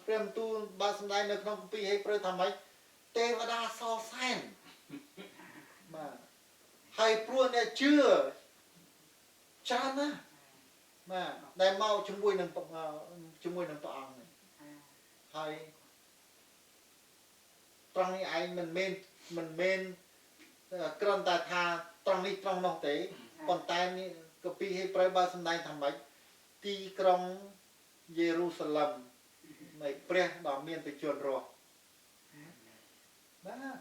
បន្ទូលបើសម្ដែងនៅក្នុងគម្ពីរហេព្រើរថាម៉េចទេវតាសសែនបាទហើយព្រោះអ្នកជឿច្រើនណាស់បាទដែលមកជាមួយនឹងព្រះអង្គហើយត្រង់នេះឯងមិនមែនគ្រាន់តែថាត្រង់នេះត្រង់នោះទេប៉ុន្តែនេះគម្ពីរហេព្រើរបើសម្ដែងថាម៉េចទីក្រុងយេរូសាឡឹមនៃព្រះដ៏មានបច្ចុប្បន្នរស់បាទ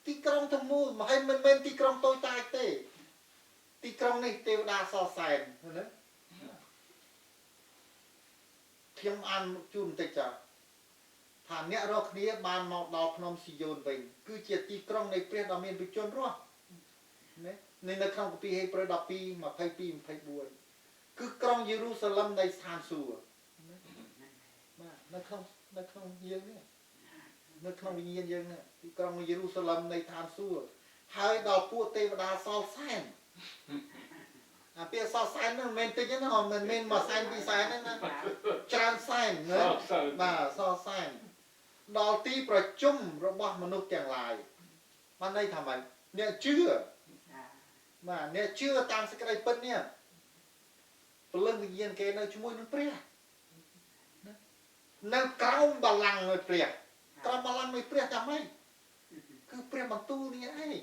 ទីក្រុងទាំងមូលមិនមែនទីក្រុងតូចតាចទេទីក្រុងនេះទេវតាសរសែនណាខ្ញុំអានជូនបន្តិចចាថាអ្នករកគ្នាបានមកដល់ភ្នំស៊ីយ៉ូនវិញគឺជាទីក្រុងនៃព្រះដ៏មានបច្ចុប្បន្នរស់ណានៅក្នុងគម្ពីរហេព្រើរ12 22 24គឺក្រុងយេរូសាឡឹមនៃស្ថានសួគ៌បាទនៅក្នុងយើងនេះនៅក្នុងវិញ្ញាណយើងនេះទីក្រុងយេរូសាឡឹមនៃឋានសួគ៌ហើយដល់ពួកទេវតាសរសែនអាពាក្យសរសែនហ្នឹងមិនមែនតិចទេណាមិនមែនមួយសែនពីរសែនទេណាច្រើនសែនណាបាទសរសែនដល់ទីប្រជុំរបស់មនុស្សទាំងឡាយបានន័យថាម៉េចអ្នកជឿបាទអ្នកជឿតាមសេចក្តីពិតនេះព្រលឹងវិញ្ញាណគេនៅជាមួយនឹងព្រះនៅក្រោមបល្ល័ង្កនៃព្រះក្រោមបល្ល័ង្កនៃព្រះចាំម៉េចគឺព្រះបន្ទូលនេះឯង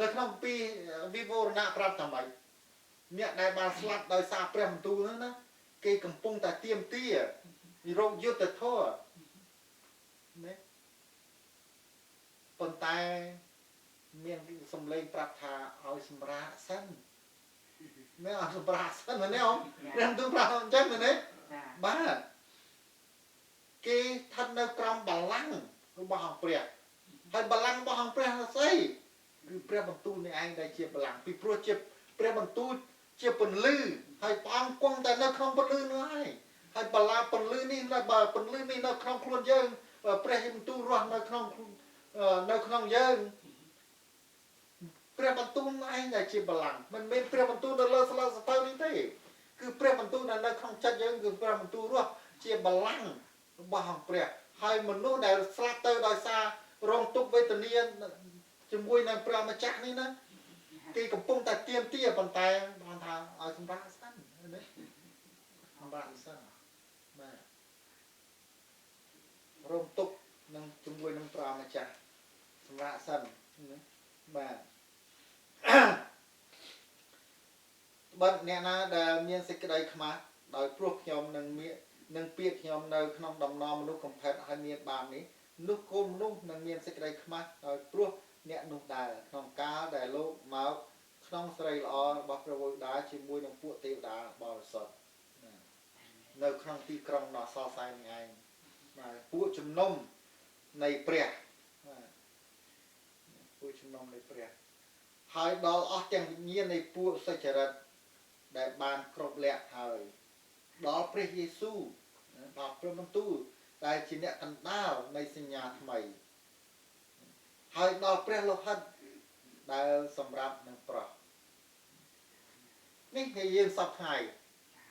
នៅក្នុងពីវិវរណៈប្រាប់ថាម៉េចអ្នកដែលបានស្លាប់ដោយសារព្រះបន្ទូលហ្នឹងណាគេកំពុងតែទៀមទារោគយុទ្ធធម៌ណាប៉ុន្តែមានសំឡេងប្រាប់ថាឲ្យសម្រាកសិនមែនអត់សម្រាកសិនមែនទេអមព្រះបន្ទូលប្រាប់អញ្ចឹងមែនទេបាទគេស្ថិតនៅក្រោមបល្ល័ង្ករបស់អង្គព្រះហើយបល្ល័ង្ករបស់អង្គព្រះស្អី គឺព្រះបន្ទូលនៃឯងដែលជាបលាំងពីព្រោះជាព្រះបន្ទូលជាពន្លឺហើយព្រះអង្គគង់តែនៅក្នុងពន្លឺនោះហើយហើយបលាពន្លឺនេះនៅបើពន្លឺនេះនៅក្នុងខ្លួនយើងព្រះជាបន្ទូលរស់នៅក្នុងយើងព្រះបន្ទូលឯងដែលជាបលាំងមិនមែនព្រះបន្ទូលនៅលើស្លឹកសភៅនេះទេគឺព្រះបន្ទូលនៅក្នុងចិត្តយើងគឺព្រះបន្ទូលរស់ជាបលាំងរបស់អង្គព្រះហើយមនុស្សដែលស្លាប់ទៅដោយសាររងទុក្ខវេទនាជាមួយនឹងព្រះម្ចាស់នេះណាគេកំពុងតែទៀមទាប៉ុន្តែបានថាឲ្យសម្រាប់សិនណាសម្រាប់សិនបាទរងទុក្ខនឹងជាមួយនឹងព្រះម្ចាស់សម្រាប់សិនណាបាទបើអ្នកណាដែលមានសេចក្តីខ្មាស់ដោយព្រោះខ្ញុំនឹងពាក្យខ្ញុំនៅក្នុងដំណរមនុស្សកំផិតហើយមានបាបនេះនោះកូនមនុស្សនឹងមានសេចក្តីខ្មាស់ដោយព្រោះអ្នកនោះដែរក្នុងកាលដែលលោកមកក្នុងស្រីល្អរបស់ព្រះវរបិតាជាមួយនឹងពួកទេវតាបរិសុទ្ធនៅក្នុងទីក្រុងដ៏សរសើរនេះឯងបាទពួកជំនុំនៃព្រះបាទពួកជំនុំនៃព្រះហើយដល់អស់ទាំងវិញ្ញាណនៃពួកសុចរិតដែលបានគ្រប់លក្ខហើយដល់ព្រះយេស៊ូវដល់ព្រះបន្ទូលដែលជាអ្នកកណ្ដាលនៃសញ្ញាថ្មីហើយដល់ព្រះលោហិតដែលសម្រាប់នឹងប្រោះនេះគឺយើងសពថ្ងៃ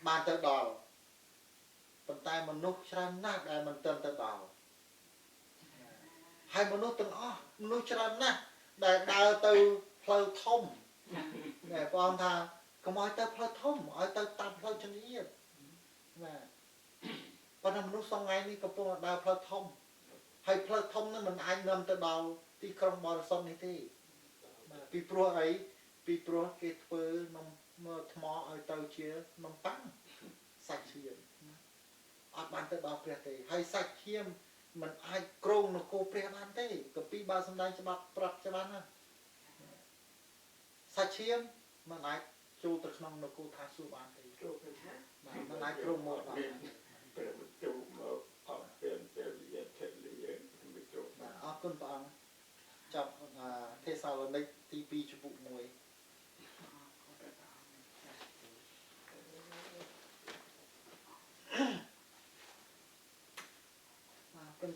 បានទៅដល់ប៉ុន្តែមនុស្សច្រើនណាស់ដែលមិនទាន់ទៅដល់ហើយមនុស្សទាំងអស់មនុស្សច្រើនណាស់ដែលដើរទៅផ្លូវធំតែព្រះអង្គថាកុំឲ្យទៅផ្លូវធំឲ្យទៅតាមផ្លូវចង្អៀតបាទប៉ុន្តែមនុស្សសងៃនេះកំពុងដើរផ្លូវធំហើយផ្លូវធំនោះមិនអាចនាំទៅដល់ទីក្រុងបរិសុទ្ធនេះទេបាទពីព្រោះអីពីព្រោះគេធ្វើនំថ្មឲ្យទៅជានំប៉័ងសាច់ឈាមអត់បានទៅដល់ព្រះទេហើយសាច់ឈាមមិនអាចគ្រងនគរព្រះបានទេកពីបើសម្ដែងច្បាប់ប្រាប់ច្បាស់ណាសាច់ឈាមមិនអាចចូលទៅក្នុងនគរថាសួគ៌បានទេចូលទៅថាមិនអាចគ្រងមកបាន